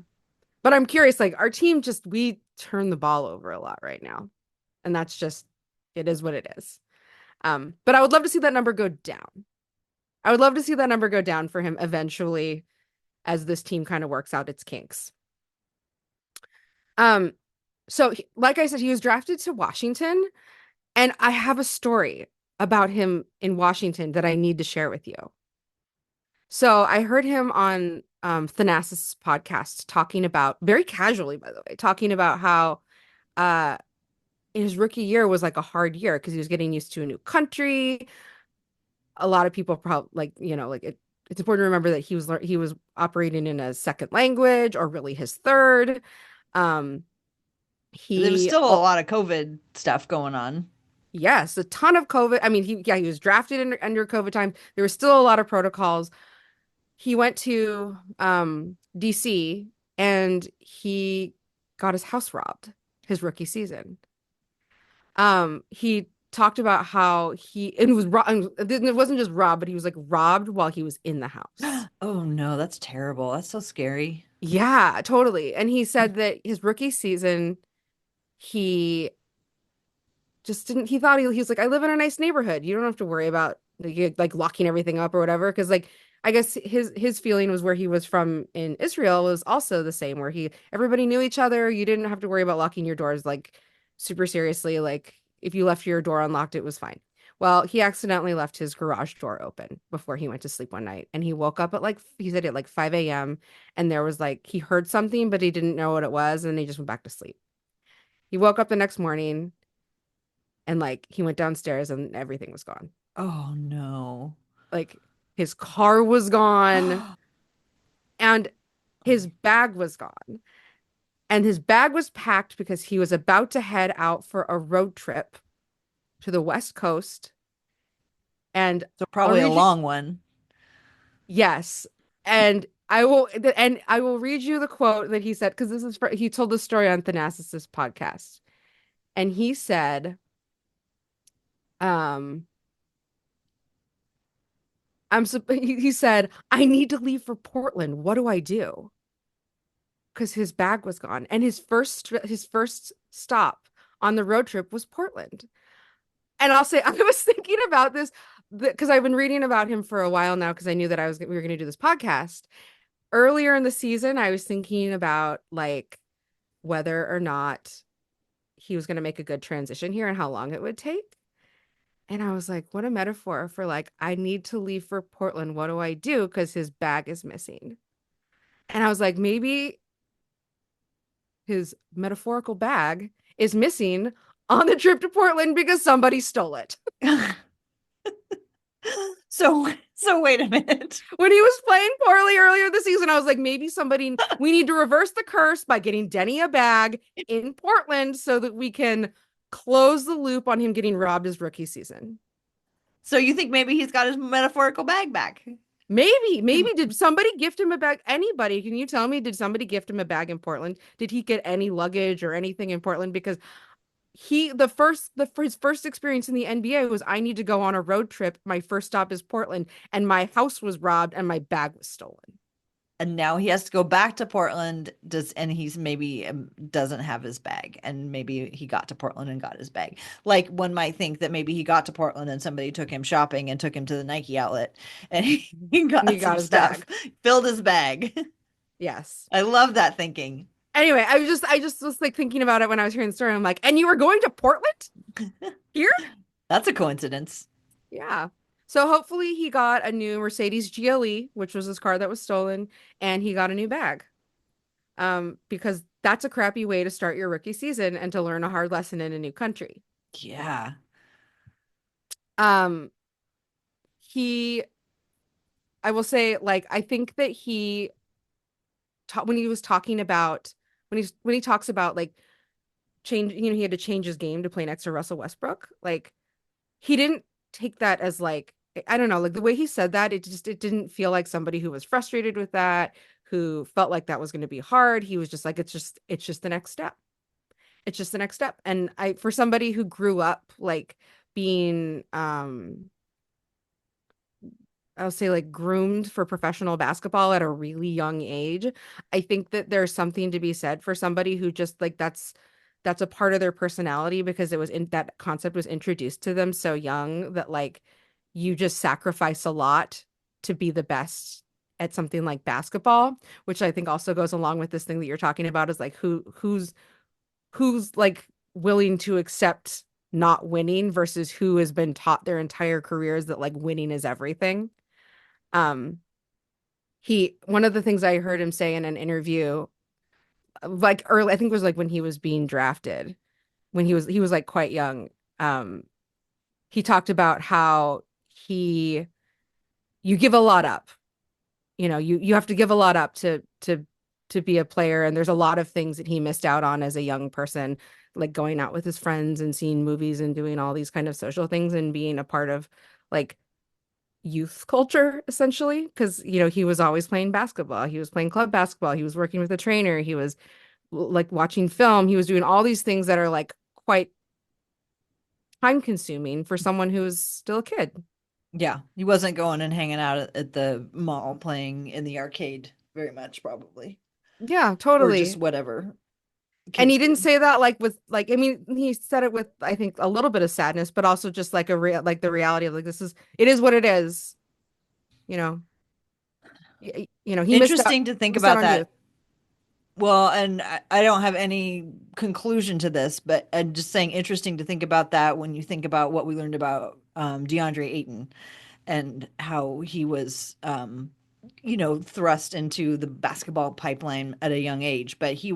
But I'm curious, like our team just we turn the ball over a lot right now. And that's just it is what it is. But I would love to see that number go down. I would love to see that number go down for him eventually as this team kind of works out its kinks. Um, so like I said, he was drafted to Washington, and I have a story about him in Washington that I need to share with you. So I heard him on Thanalysis podcast talking about very casually, by the way, talking about how uh his rookie year was like a hard year because he was getting used to a new country. A lot of people probably like, like it's important to remember that he was operating in a second language or really his third. Um, There was he still a oh, lot of COVID stuff going on. yes, a ton of COVID. I mean, he was drafted under COVID time. There was still a lot of protocols. He went to DC and he got his house robbed his rookie season. He talked about how he it was it wasn't just robbed, but he was like robbed while he was in the house. Oh no, that's terrible. That's so scary. Yeah, totally. And he said that his rookie season, he just didn't, he thought he was like, I live in a nice neighborhood. You don't have to worry about like locking everything up or whatever. Cause like, I guess his feeling was where he was from in Israel was also the same, where everybody knew each other. You didn't have to worry about locking your doors like super seriously. Like if you left your door unlocked, it was fine. Well, he accidentally left his garage door open before he went to sleep one night. And he woke up at like, he said at like 5 a.m. And there was like, he heard something, but he didn't know what it was. And he just went back to sleep. He woke up the next morning and like he went downstairs and everything was gone. Oh no. Like his car was gone and his bag was gone. And his bag was packed because he was about to head out for a road trip to the West Coast. And So I'll probably a read you, long one. yes. And I will read you the quote that he said, because he told the story on Thanalysis podcast. And he said, um, he said, I need to leave for Portland. What do I do? Because his bag was gone. And his first stop on the road trip was Portland. And I'll say I was thinking about this because I've been reading about him for a while now because I knew that we were going to do this podcast. Earlier in the season, I was thinking about like whether or not he was going to make a good transition here and how long it would take. And I was like, what a metaphor for like, I need to leave for Portland. What do I do? Because his bag is missing. And I was like, maybe his metaphorical bag is missing on the trip to Portland because somebody stole it. So wait a minute. When he was playing poorly earlier this season, I was like, maybe we need to reverse the curse by getting Deni a bag in Portland so that we can close the loop on him getting robbed his rookie season. So you think maybe he's got his metaphorical bag back? Maybe did somebody gift him a bag? Anybody? Can you tell me? Did somebody gift him a bag in Portland? Did he get any luggage or anything in Portland? Because his first experience in the NBA was I need to go on a road trip. My first stop is Portland, and my house was robbed and my bag was stolen. And now he has to go back to Portland, and he's maybe doesn't have his bag, and maybe he got to Portland and got his bag. Like one might think that maybe he got to Portland and somebody took him shopping and took him to the Nike outlet and he And he got got some his stuff, bag. filled his bag. Yes. I love that thinking. Anyway, I just was like thinking about it when I was hearing the story. I'm like, and you were going to Portland here? That's a coincidence. Yeah. So hopefully he got a new Mercedes GLE, which was his car that was stolen, and he got a new bag. Because that's a crappy way to start your rookie season and to learn a hard lesson in a new country. Yeah. Um, he, I will say, like, I think that when he was talking about when he talks about like change, he had to change his game to play next to Russell Westbrook. Like he didn't take that as like, I don't know, like the way he said that, it didn't feel like somebody who was frustrated with that, who felt like that was going to be hard. He was just like, it's just the next step. It's just the next step. And for somebody who grew up like being, I'll say like groomed for professional basketball at a really young age, I think that there's something to be said for somebody who just like that's a part of their personality because it was in that concept was introduced to them so young that like you just sacrifice a lot to be the best at something like basketball, which I think also goes along with this thing that you're talking about is like who's like willing to accept not winning versus who has been taught their entire careers that like winning is everything. Um, one of the things I heard him say in an interview, like early, I think it was like when he was being drafted, when he was like quite young. He talked about how you give a lot up. You have to give a lot up to be a player, and there's a lot of things that he missed out on as a young person, like going out with his friends and seeing movies and doing all these kind of social things and being a part of like youth culture essentially because he was always playing basketball, he was playing club basketball, he was working with a trainer, he was like watching film, he was doing all these things that are like quite time consuming for someone who's still a kid. Yeah, he wasn't going and hanging out at the mall playing in the arcade very much, probably, Yeah, or just totally. whatever And kids he didn't do. say that like with like I mean he said it with I think a little bit of sadness but also just like like the reality of like it is what it is, you know. He Interesting to think missed out about on youth. that. Well, and I don't have any conclusion to this, but I'm just saying interesting to think about that when you think about what we learned about DeAndre Ayton and how he was, thrust into the basketball pipeline at a young age, but he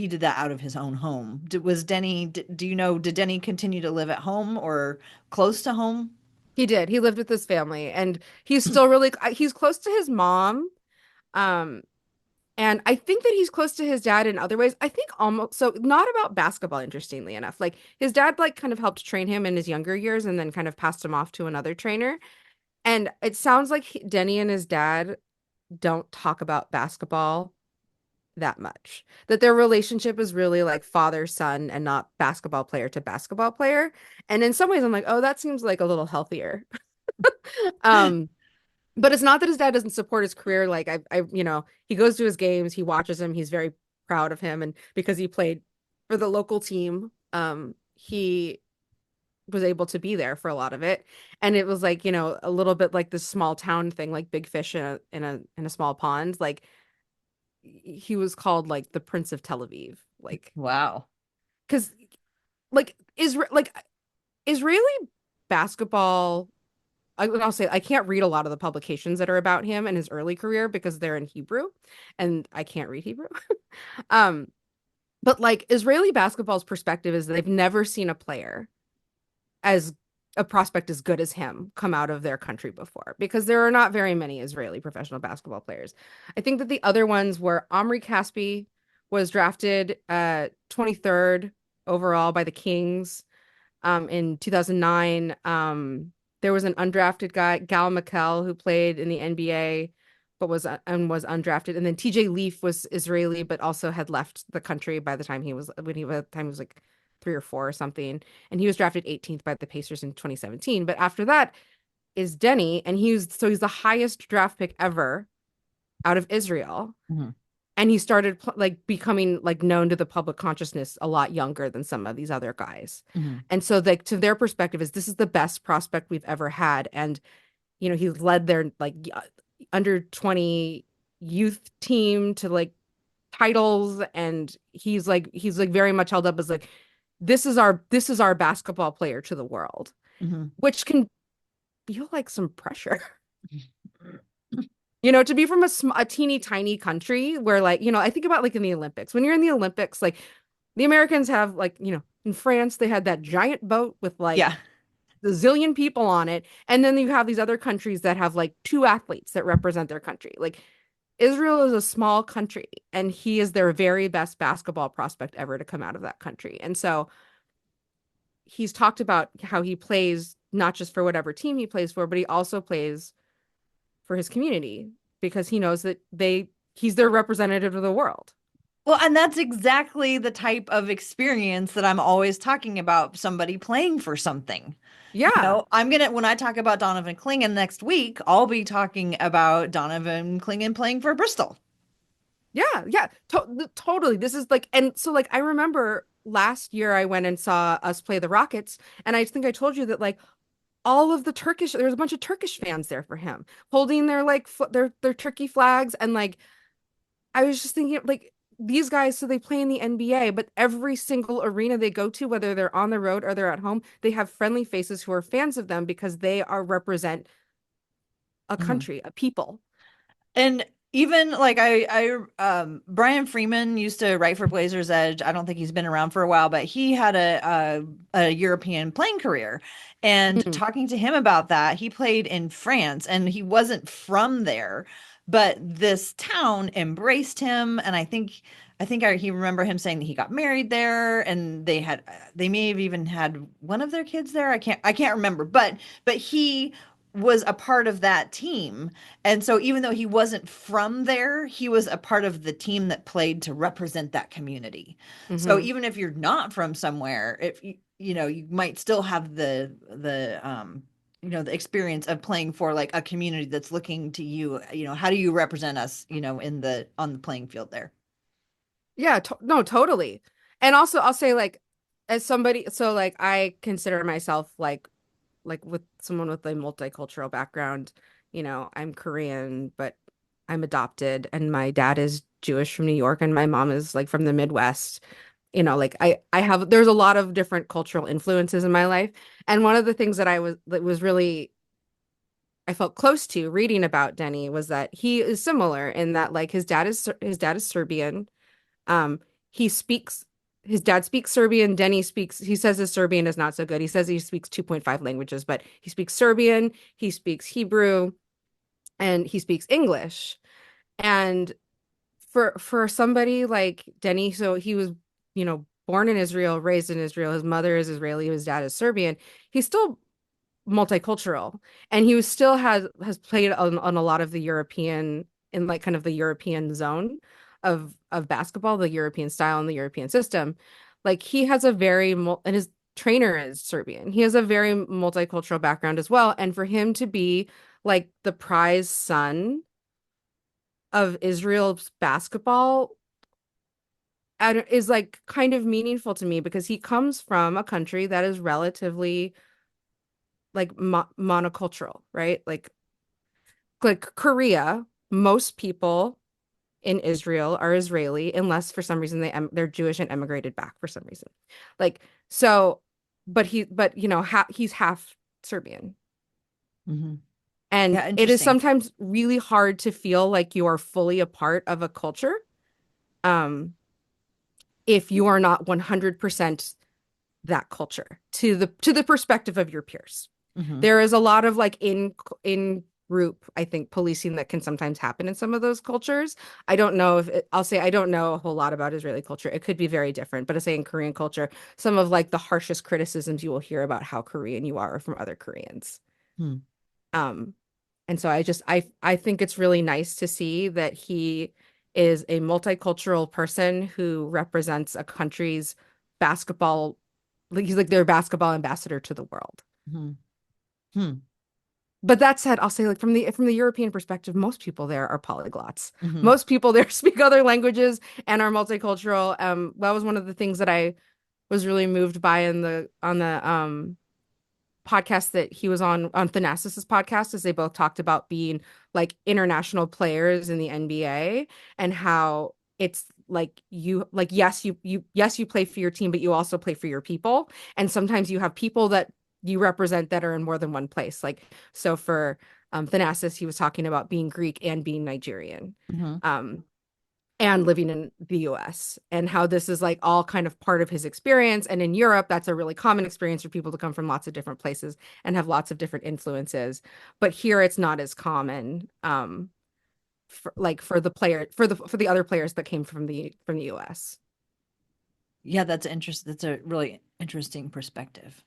did that out of his own home. Was Deni, do you know, did Deni continue to live at home or close to home? He did. He lived with his family and he's still really he's close to his mom. Um and I think that he's close to his dad in other ways. I think almost so not about basketball, interestingly enough. Like his dad like kind of helped train him in his younger years and then kind of passed him off to another trainer. And it sounds like Denny and his dad don't talk about basketball that much. That their relationship is really like father son and not basketball player to basketball player. And in some ways I'm like, "Oh, that seems like a little healthier." Um but it's not that his dad doesn't support his career. Like he goes to his games, he watches him, he's very proud of him and because he played for the local team, he was able to be there for a lot of it. And it was like, a little bit like this small town thing, like big fish in a small pond. Like he was called like the Prince of Tel Aviv. Like Wow. because like Israeli basketball, I'll say I can't read a lot of the publications that are about him and his early career because they're in Hebrew and I can't read Hebrew. um but like Israeli basketball's perspective is they've never seen a player as a prospect as good as him come out of their country before because there are not very many Israeli professional basketball players. I think that the other ones were Omri Caspi was drafted 23rd overall by the Kings in 2009. There was an undrafted guy, Gal McKell, who played in the NBA but was undrafted. And then TJ Leaf was Israeli but also had left the country by the time he was like 3 or 4 or something. And he was drafted 18th by the Pacers in 2017. But after that is Deni, and he's the highest draft pick ever out of Israel. Mhm. And he started like becoming like known to the public consciousness a lot younger than some of these other guys. Mhm. And so like to their perspective is this is the best prospect we've ever had. And he led their like under 20 youth team to like titles, and he's like very much held up as like this is our basketball player to the world, Mhm. which can feel like some pressure. To be from a teeny tiny country where like, I think about like in the Olympics, when you're in the Olympics, like the Americans have like, in France, they had that giant boat with like Yeah. the zillion people on it. And then you have these other countries that have like two athletes that represent their country. Like Israel is a small country, and he is their very best basketball prospect ever to come out of that country. And so he's talked about how he plays not just for whatever team he plays for, but he also plays for his community because he knows that he's their representative of the world. Well, and that's exactly the type of experience that I'm always talking about, somebody playing for something. Yeah. When I talk about Donovan Clingan next week, I'll be talking about Donovan Clingan playing for Bristol. Yeah, yeah, totally. This is like, and so like I remember last year I went and saw us play the Rockets, and I think I told you that like all of the Turkish, there was a bunch of Turkish fans there for him, holding their like their Turkey flags, and like I was just thinking like these guys, so they play in the NBA, but every single arena they go to, whether they're on the road or they're at home, they have friendly faces who are fans of them because they are represent a Mhm. country, a people. And even like Brian Freeman used to write for Blazers Edge. I don't think he's been around for a while, but he had a European playing career. And Mm, talking to him about that, he played in France and he wasn't from there, but this town embraced him. And he remember him saying that he got married there and they may have even had one of their kids there. I can't remember, but he was a part of that team, and so even though he wasn't from there, he was a part of the team that played to represent that community. So hmm. even if you're not from somewhere, if you might still have the experience of playing for like a community that's looking to you, how do you represent us, in the on the playing field there? Yeah, no, totally. And also I'll say like as somebody, so like I consider myself like with someone with a multicultural background, I'm Korean, but I'm adopted and my dad is Jewish from New York and my mom is like from the Midwest. Like I have there's a lot of different cultural influences in my life. And one of the things that was really I felt close to reading about Denny was that he is similar in that like his dad is Serbian. um, he speaks, his dad speaks Serbian. He says his Serbian is not so good. He says he speaks 2.5 languages, but he speaks Serbian, he speaks Hebrew, and he speaks English. And for somebody like Denny, so he was, born in Israel, raised in Israel. His mother is Israeli, his dad is Serbian. He's still multicultural, and he was still has played on a lot of the European in like kind of the European zone of basketball, the European style and the European system. Like he has a and his trainer is Serbian. He has a very multicultural background as well, and for him to be like the prize son of Israel's basketball and is like kind of meaningful to me because he comes from a country that is relatively like monocultural, right? Like Korea, most people in Israel are Israeli unless for some reason they're Jewish and emigrated back for some reason. Like so, but he's half Serbian. Hmm. And Yeah, it is interesting. sometimes really hard to feel like you are fully a part of a culture um if you are not 100% that culture to the perspective of your peers. Hmm. There is a lot of like in group, I think, policing that can sometimes happen in some of those cultures. I don't know I'll say I don't know a whole lot about Israeli culture. It could be very different, but I say in Korean culture, some of like the harshest criticisms you will hear about how Korean you are from other Koreans. Hmm. Um, and so I think it's really nice to see that he is a multicultural person who represents a country's basketball, like he's like their basketball ambassador to the world. Hmm. Hmm. But that said, I'll say like from the European perspective, most people there are polyglots. Hmm. Most people there speak other languages and are multicultural. That was one of the things that I was really moved by in the on the podcast that he was on Thanasis's podcast, as they both talked about being like international players in the NBA and how it's like you play for your team, but you also play for your people. And sometimes you have people that you represent that are in more than one place. Like so for Thanasis, he was talking about being Greek and being Nigerian. Hmm. Um, and living in the US and how this is like all kind of part of his experience. And in Europe, that's a really common experience for people to come from lots of different places and have lots of different influences. But here it's not as common. for the player for the other players that came from the US. Yeah, that's interesting. That's a really interesting perspective.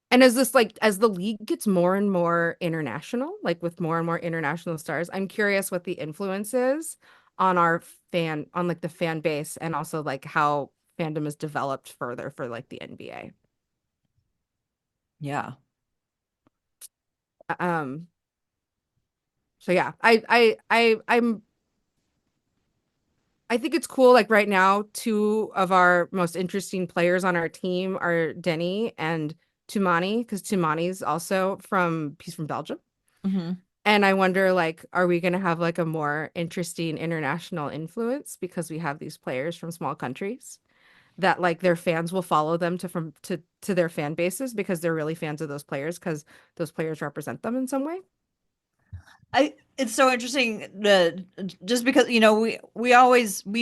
And as this like as the league gets more and more international, like with more and more international stars, I'm curious what the influence is on our on like the fan base and also like how fandom is developed further for like the NBA. Yeah. Um, so yeah, I think it's cool. Like right now, two of our most interesting players on our team are Deni and Tumani, because Tumani's also he's from Belgium. Hmm. And I wonder, like, are we going to have like a more interesting international influence because we have these players from small countries that like their fans will follow them to their fan bases because they're really fans of those players because those players represent them in some way. It's so interesting just because we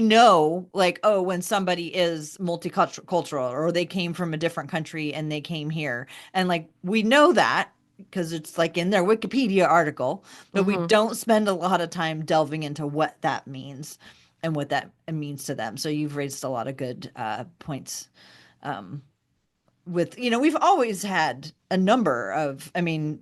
know like, oh, when somebody is multicultural or they came from a different country and they came here, and like we know that because it's like in their Wikipedia article, but we Hmm. don't spend a lot of time delving into what that means and what that means to them. So you've raised a lot of good points. um with we've always had a number of, I mean,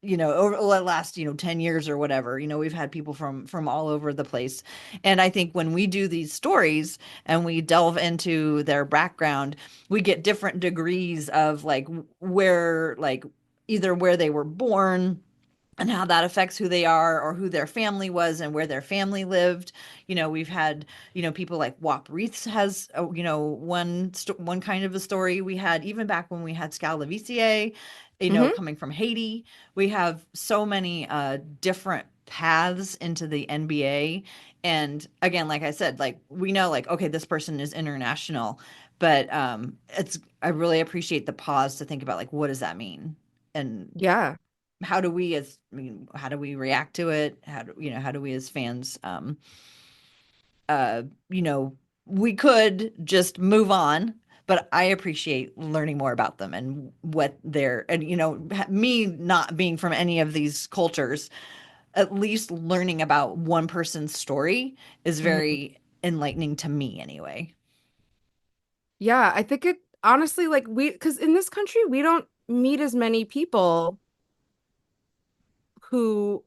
over the last 10 years or whatever, we've had people from all over the place. And I think when we do these stories and we delve into their background, we get different degrees of like where, like, either where they were born and how that affects who they are, or who their family was and where their family lived. We've had, people like Wap Reiths has, one kind of a story. We had, even back when we had Scalavizier, Hmm. coming from Haiti. We have so many different paths into the NBA. And again, like I said, like we know, like, okay, this person is international, but I really appreciate the pause to think about, like, what does that mean? And Yeah. how do we as I mean, how do we react to it? How do we as fans, uh you know we could just move on, but I appreciate learning more about them and what they're, and me not being from any of these cultures, at least learning about one person's story is Mhm. very enlightening to me anyway. Yeah, I think it honestly like because in this country we don't meet as many people who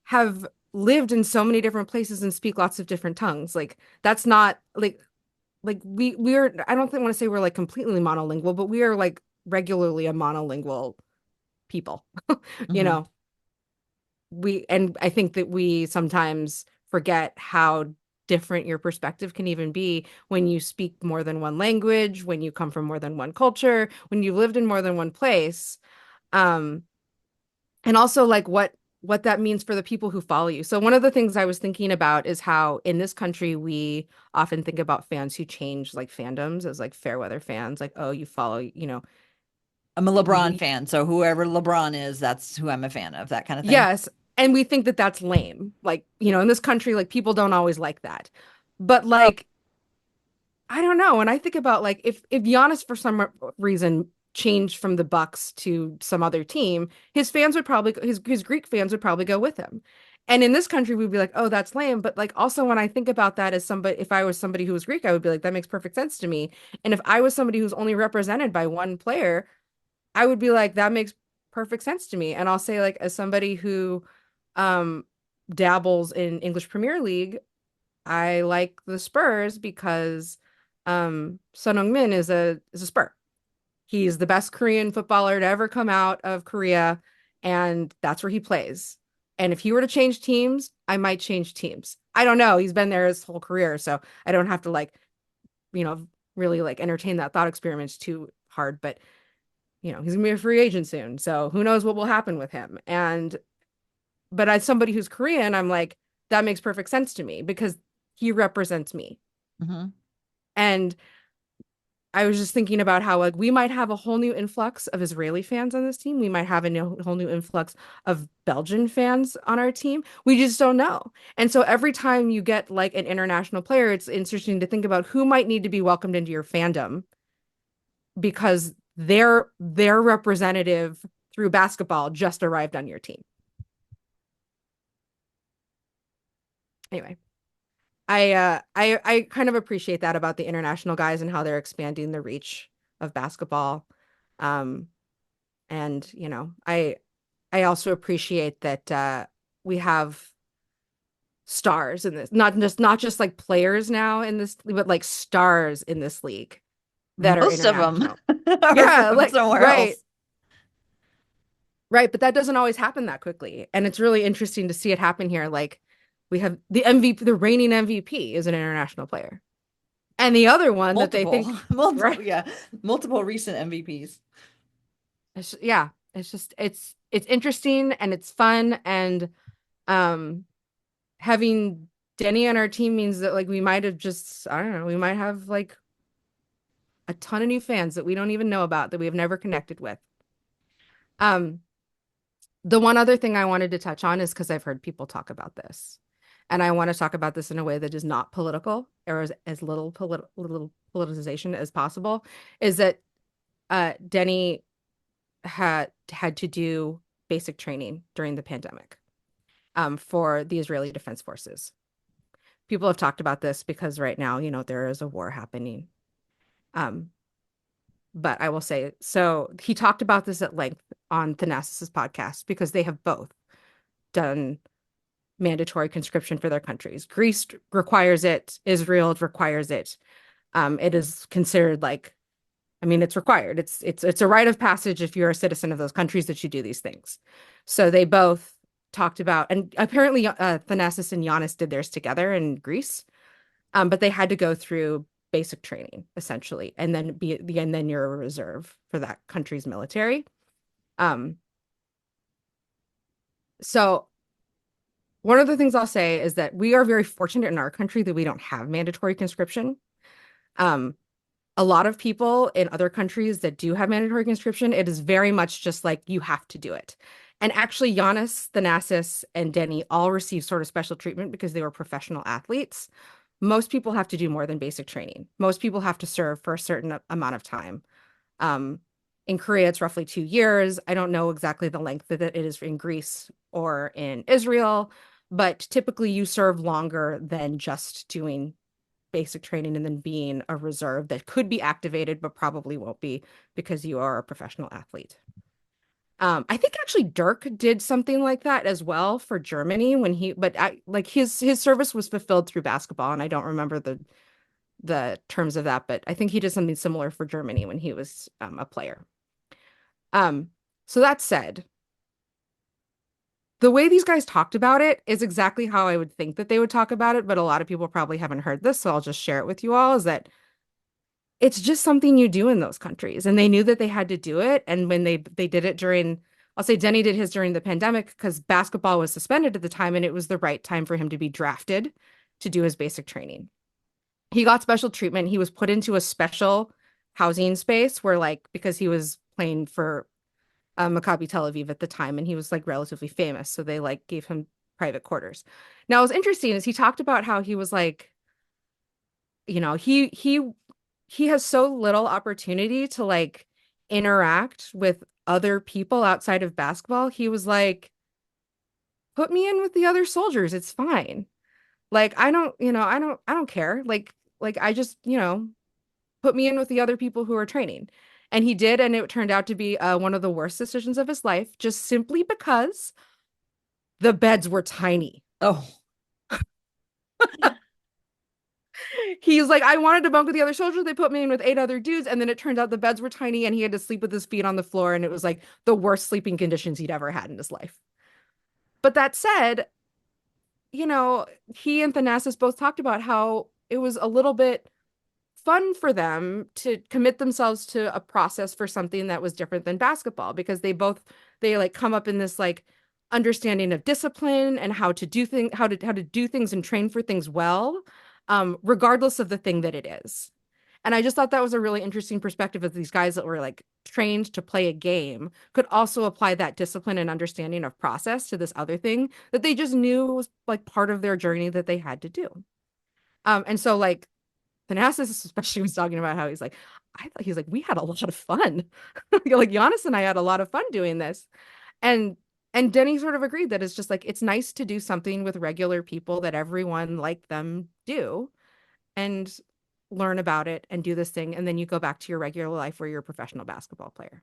have lived in so many different places and speak lots of different tongues. Like that's not like we're I don't think want to say we're like completely monolingual, but we are like regularly a monolingual people. You Hmm. know, we and I think that we sometimes forget how different your perspective can even be when you speak more than one language, when you come from more than one culture, when you've lived in more than one place. Um, and also like what that means for the people who follow you. So one of the things I was thinking about is how in this country we often think about fans who change like fandoms as like fair weather fans, like, oh, you follow, I'm a LeBron we fan, so whoever LeBron is, that's who I'm a fan of, that kind of thing. yes, and we think that that's lame. Like, in this country like people don't always like that. But like I don't know. When I think about like if Giannis for some reason changed from the Bucks to some other team, his fans would probably his Greek fans would probably go with him. And in this country, we'd be like, oh, that's lame. But like also when I think about that as somebody, if I was somebody who was Greek, I would be like, that makes perfect sense to me. And if I was somebody who's only represented by one player, I would be like, that makes perfect sense to me. And I'll say like as somebody who um dabbles in English Premier League, I like the Spurs because Son Heung-min is a Spur. He's the best Korean footballer to ever come out of Korea, and that's where he plays. And if he were to change teams, I might change teams. I don't know. He's been there his whole career, so I don't have to like, you know, really like entertain that thought experiment too hard. But he's gonna be a free agent soon, so who knows what will happen with him. And but as somebody who's Korean, I'm like, that makes perfect sense to me because he represents me. Hmm. And I was just thinking about how like we might have a whole new influx of Israeli fans on this team. We might have a whole new influx of Belgian fans on our team. We just don't know. And so every time you get like an international player, it's interesting to think about who might need to be welcomed into your fandom because their representative through basketball just arrived on your team. Anyway, I kind of appreciate that about the international guys and how they're expanding the reach of basketball. Um, and I also appreciate that we have stars in this, not just like players now in this, but like stars in this league that are Most of them international. are Yeah, from like somewhere right, else. right, but that doesn't always happen that quickly. And it's really interesting to see it happen here. Like we have the MVP, the reigning MVP is an international player. And the other one that they Multiple, think, right? multiple, yeah, multiple recent MVPs. Yeah, it's just it's interesting and it's fun and um having Deni on our team means that like we might have just I don't know, we might have like a ton of new fans that we don't even know about that we have never connected with. Um the one other thing I wanted to touch on is because I've heard people talk about this. And I want to talk about this in a way that is not political or as little politicization as possible, is that Deni had to do basic training during the pandemic for the Israeli Defense Forces. People have talked about this because right now, there is a war happening. Um, but I will say, so he talked about this at length on Thanalysis podcast because they have both done mandatory conscription for their countries. Greece requires it, Israel requires it. It is considered like, I mean, it's required. It's a rite of passage if you're a citizen of those countries that you do these things. So they both talked about, and apparently Thanasis and Giannis did theirs together in Greece, but they had to go through basic training essentially, and then you're a reserve for that country's military. Um, so one of the things I'll say is that we are very fortunate in our country that we don't have mandatory conscription. Um, a lot of people in other countries that do have mandatory conscription, it is very much just like you have to do it. And actually, Giannis, Thanasis, and Deni all received sort of special treatment because they were professional athletes. Most people have to do more than basic training. Most people have to serve for a certain amount of time. Um, in Korea, it's roughly 2 years. I don't know exactly the length that it is in Greece or in Israel, but typically you serve longer than just doing basic training and then being a reserve that could be activated, but probably won't be because you are a professional athlete. I think actually Dirk did something like that as well for Germany like his service was fulfilled through basketball, and I don't remember the terms of that, but I think he did something similar for Germany when he was a player. Um, so that said, the way these guys talked about it is exactly how I would think that they would talk about it, but a lot of people probably haven't heard this, so I'll just share it with you all, is that it's just something you do in those countries. And they knew that they had to do it. And when they did it during, I'll say Deni did his during the pandemic because basketball was suspended at the time, and it was the right time for him to be drafted to do his basic training. He got special treatment. He was put into a special housing space where, like, because he was playing for Maccabi Tel Aviv at the time, and he was like relatively famous, so they like gave him private quarters. Now, what's interesting is he talked about how he was like, he has so little opportunity to like interact with other people outside of basketball. He was like, put me in with the other soldiers. It's fine. Like I don't care. Like I just, put me in with the other people who are training. And he did, and it turned out to be one of the worst decisions of his life, just simply because the beds were tiny. Oh, He's like, I wanted to bunk with the other soldiers. They put me in with 8 other dudes, and then it turned out the beds were tiny, and he had to sleep with his feet on the floor, and it was like the worst sleeping conditions he'd ever had in his life. But that said, he and Thanasis both talked about how it was a little bit fun for them to commit themselves to a process for something that was different than basketball, because they like come up in this like understanding of discipline and how to do things, how to do things and train for things well, regardless of the thing that it is. And I just thought that was a really interesting perspective of these guys that were like trained to play a game could also apply that discipline and understanding of process to this other thing that they just knew was like part of their journey that they had to do. And so like Thanasis especially was talking about how he's like, we had a lot of fun. Like Giannis and I had a lot of fun doing this. And And Denny sort of agreed that it's just like it's nice to do something with regular people that everyone like them do and learn about it and do this thing, and then you go back to your regular life where you're a professional basketball player.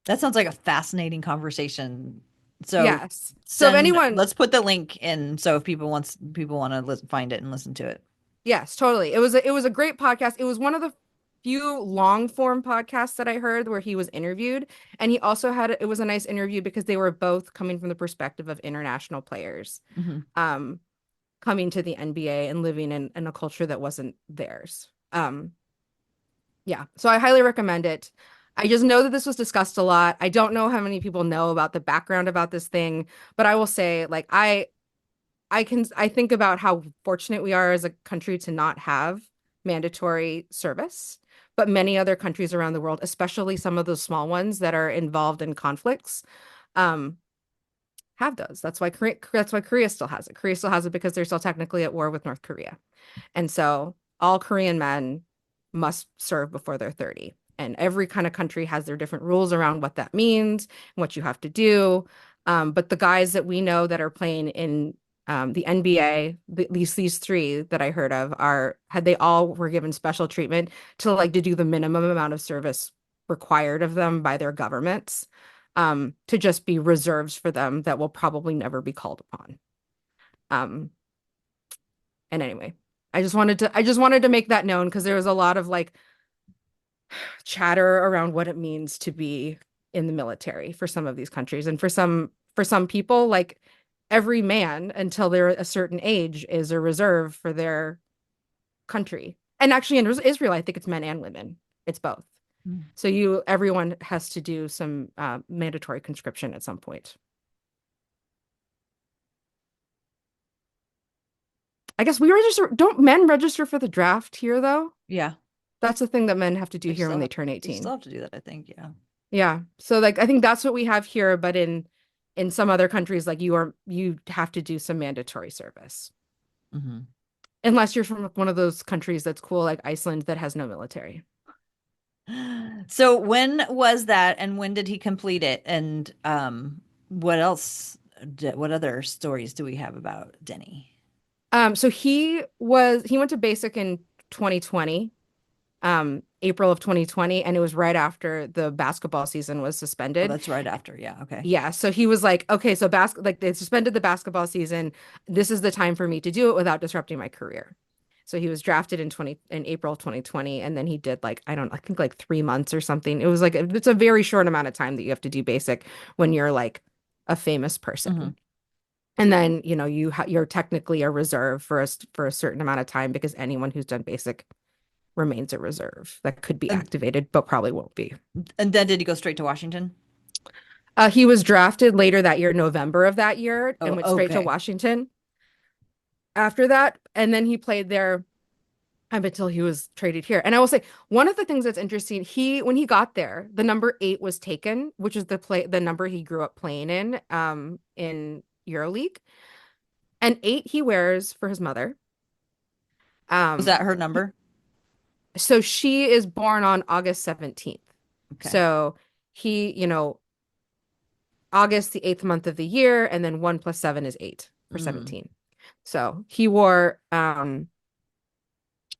That sounds like a fascinating conversation. So Yes. So if anyone, let's put the link in so if people want to find it and listen to it. yes, totally. It was a great podcast. It was one of the few long form podcasts that I heard where he was interviewed, and he also had it was a nice interview because they were both coming from the perspective of international players. Hmm. Um, Coming to the NBA and living in a culture that wasn't theirs. Yeah, so I highly recommend it. I just know that this was discussed a lot. I don't know how many people know about the background about this thing, but I will say, like, I think about how fortunate we are as a country to not have mandatory service, but many other countries around the world, especially some of those small ones that are involved in conflicts, um, have those. That's why Korea still has it. Korea still has it because they're still technically at war with North Korea. And so all Korean men must serve before they're 30. And every kind of country has their different rules around what that means and what you have to do. But the guys that we know that are playing in the NBA, these three that I heard of they all were given special treatment to do the minimum amount of service required of them by their governments, to just be reserves for them that will probably never be called upon. Um, and anyway, I just wanted to make that known because there was a lot of like chatter around what it means to be in the military for some of these countries. And for some people, like every man until they're a certain age is a reserve for their country. And actually in Israel, I think it's men and women. It's both. So everyone has to do some mandatory conscription at some point. I guess we register. Don't men register for the draft here though? Yeah. That's the thing that men have to do They here when still they have, turn they still 18. have to do that, I think. Yeah. Yeah. So like I think that's what we have here, but in some other countries, like you have to do some mandatory service. Hmm. Unless you're from one of those countries that's cool, like Iceland, that has no military. So when was that and when did he complete it? And what else what other stories do we have about Denny? So he went to basic in 2020, April of 2020, and it was right after the basketball season was Oh, suspended. that's right after. Yeah. Okay. Yeah, so he was like, okay, so like they suspended the basketball season. This is the time for me to do it without disrupting my career. So he was drafted in April of 2020, and then he did like I think like 3 months or something. It was like it's a very short amount of time that you have to do basic when you're like a famous Hmm. person. And then, you're technically a reserve for a certain amount of time because anyone who's done basic remains a reserve that could be And activated, but probably won't be. then did he go straight to Washington? He was drafted later that year, November of that year, and Oh, went straight to okay. Washington after that. And then he played there up until he was traded here. And I will say, one of the things that's interesting, when he got there, the number 8 was taken, which is the number he grew up playing in EuroLeague. And 8 he wears for his mother. Was Um, that her number? so she is born on August 17th. Okay. So he, August, the 8th month of the year, and then 1 plus 7 is 8 for Mm. 17. So he wore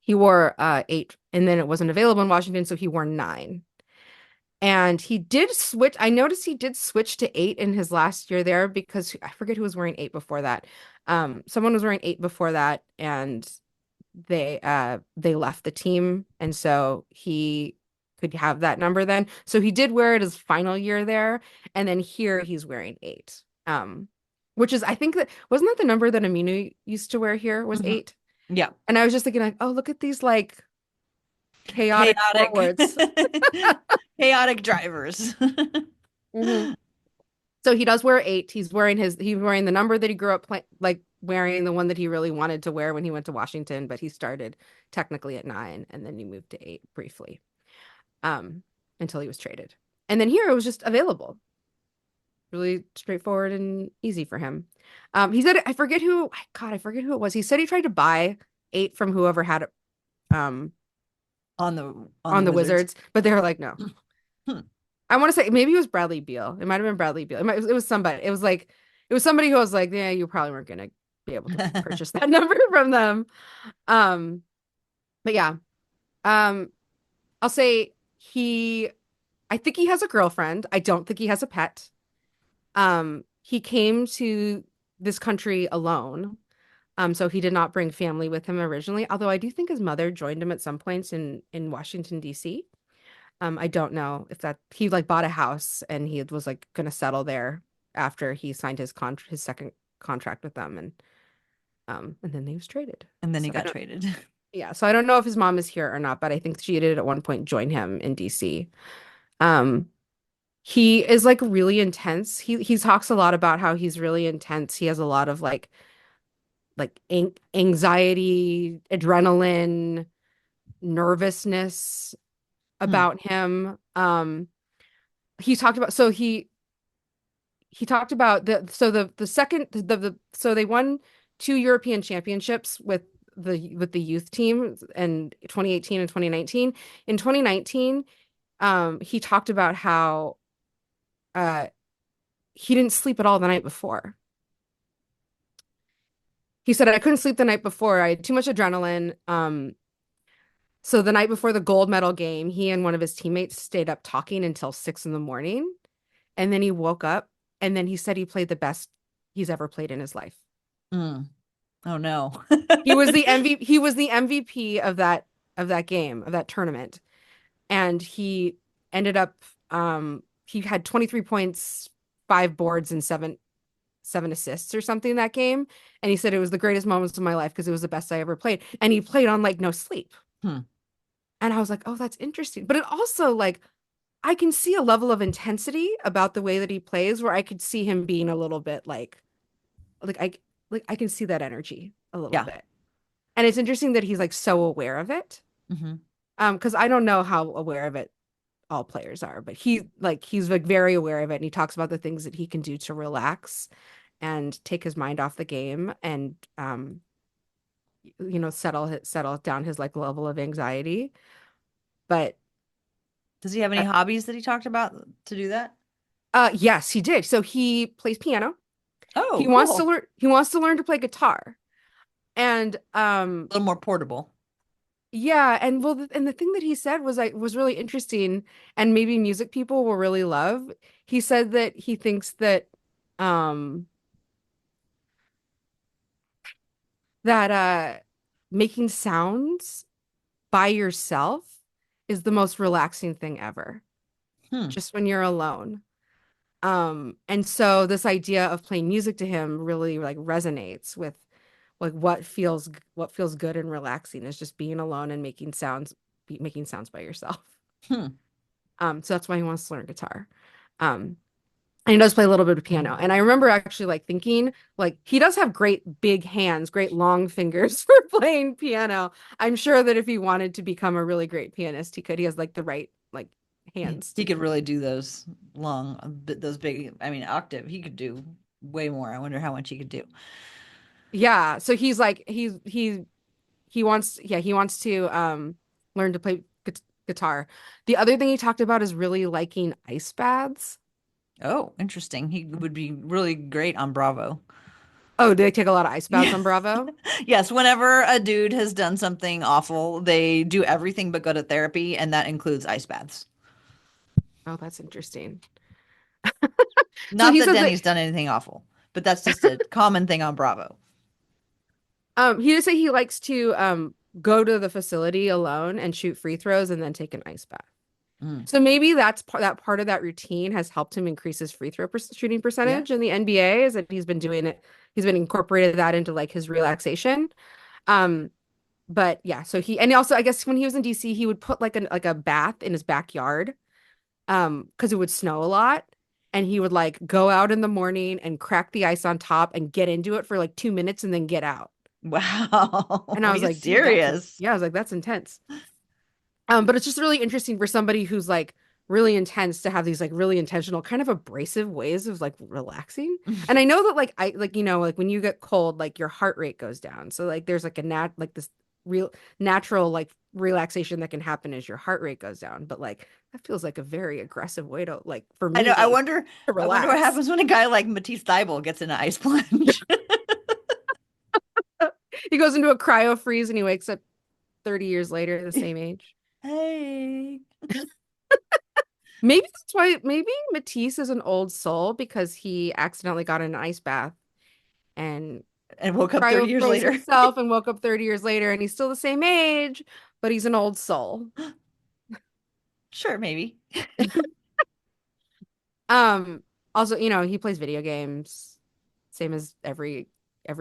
8, and then it wasn't available in Washington, so he wore 9. And he did switch. I noticed he did switch to 8 in his last year there because I forget who was wearing 8 before that. Someone was wearing 8 before that, and they left the team, and so he could have that number then. So he did wear it his final year there, and then here he's wearing 8. Which is I think that wasn't that the number that Aminu used to wear here was Hmm. 8. Yeah. And I was just thinking like, oh, look at these like chaotic Chaotic. forwards. Chaotic drivers. Hmm. So he does wear 8. He's wearing the number that he grew up like wearing, the one that he really wanted to wear when he went to Washington, but he started technically at 9 and then he moved to 8 briefly. Um, until he was traded. And then here it was just available. Really straightforward and easy for him. He said I forget who it was. He said he tried to buy 8 from whoever had it on the on the Wizards. Wizards, but they were like, no. Hmm. I want to say maybe it was Bradley Beal. It might have been Bradley Beal. It was somebody. It was somebody who was like, yeah, you probably weren't gonna be able to purchase that number from them. Um, but yeah. Um, I'll say I think he has a girlfriend. I don't think he has a pet. He came to this country alone. So he did not bring family with him originally, although I do think his mother joined him at some points in Washington, D.C. I don't know if that he like bought a house and he was like gonna settle there after he signed his second contract with them and then he was traded. And then he So I got don't traded. yeah, so I don't know if his mom is here or not, but I think she did at one point join him in DC. Um, he is like really intense. He talks a lot about how he's really intense. He has a lot of like anxiety, adrenaline, nervousness Hmm. about him. He talked about so he talked about the second so they won two European championships with the youth team in 2018 and 2019. In 2019, he talked about how uh he didn't sleep at all the night before. He said, I couldn't sleep the night before. I had too much adrenaline. So the night before the gold medal game, he and one of his teammates stayed up talking until 6 in the morning. And then he woke up and then he said he played the best he's ever played in his life. Mm. Oh no. He was the MVP of that game, of that tournament. And he ended up he had 23 points, 5 boards, and seven assists or something that game. And he said it was the greatest moments of my life because it was the best I ever played. And he played on like no sleep. Hmm. And I was like, oh, that's interesting. But it also like I can see a level of intensity about the way that he plays where I could see him being a little bit like I I can see that energy a little Yeah. bit. And it's interesting that he's like so aware of it. Hmm. Because I don't know how aware of it all players are, but he's like very aware of it and he talks about the things that he can do to relax and take his mind off the game and settle down his like level of anxiety. But Does he have any uh, hobbies that he talked about to do that? yes, he did. So he plays piano. Oh, cool. He wants to learn to play guitar. And A little more portable. yeah, and well and the thing that he said was really interesting and maybe music people will really love. He said that he thinks that um that making sounds by yourself is the most relaxing thing ever, Hmm. just when you're alone. And so this idea of playing music to him really like resonates with like what feels good and relaxing is just being alone and making sounds by yourself. Hmm. So that's why he wants to learn guitar. Um, and he does play a little bit of piano. And I remember actually like thinking like he does have great big hands, great long fingers for playing piano. I'm sure that if he wanted to become a really great pianist, he could. He has like the right like hands He to could do it. really do those long, those big, I mean, octave. He could do way more. I wonder how much he could do. Yeah, so he's like he wants to learn to play guitar. The other thing he talked about is really liking ice baths. Oh, interesting. He would be really great on Bravo. Oh, do they take a lot of ice baths Yeah. on Bravo? Yes, whenever a dude has done something awful, they do everything but go to therapy, and that includes ice baths. Oh, that's interesting. So Not he that says that Denny's done anything awful, but that's just a common thing on Bravo. he did say he likes to go to the facility alone and shoot free throws and then take an ice bath. Mm. So maybe that part of that routine has helped him increase his free throw shooting Yeah. percentage in the NBA is that he's been doing it. He's been incorporated that into like his relaxation. Um, but yeah, so he and also I guess when he was in DC, he would put like a bath in his backyard, because it would snow a lot. And he would like go out in the morning and crack the ice on top and get into it for like 2 minutes and then get out. Wow. And I was He's like, dude, serious. yeah, I was like, that's intense. But it's just really interesting for somebody who's like really intense to have these like really intentional, kind of abrasive ways of like relaxing. And I know that like like when you get cold, like your heart rate goes down. So like there's like a nat like this real natural like relaxation that can happen as your heart rate goes down. But like that feels like a very aggressive way to like for I know. I me wonder. to I wonder what relax. happens when a guy like Matisse Thybulle gets in an ice plunge. He goes into a cryo freeze and he wakes up 30 years later, the same age. Hey. Maybe that's why maybe Matisse is an old soul because he accidentally got in an ice bath and And woke up 30 cryo years froze later. himself and woke up 30 years later and he's still the same age, but he's an old soul. Sure, maybe. Um, Also, he plays video games, same as every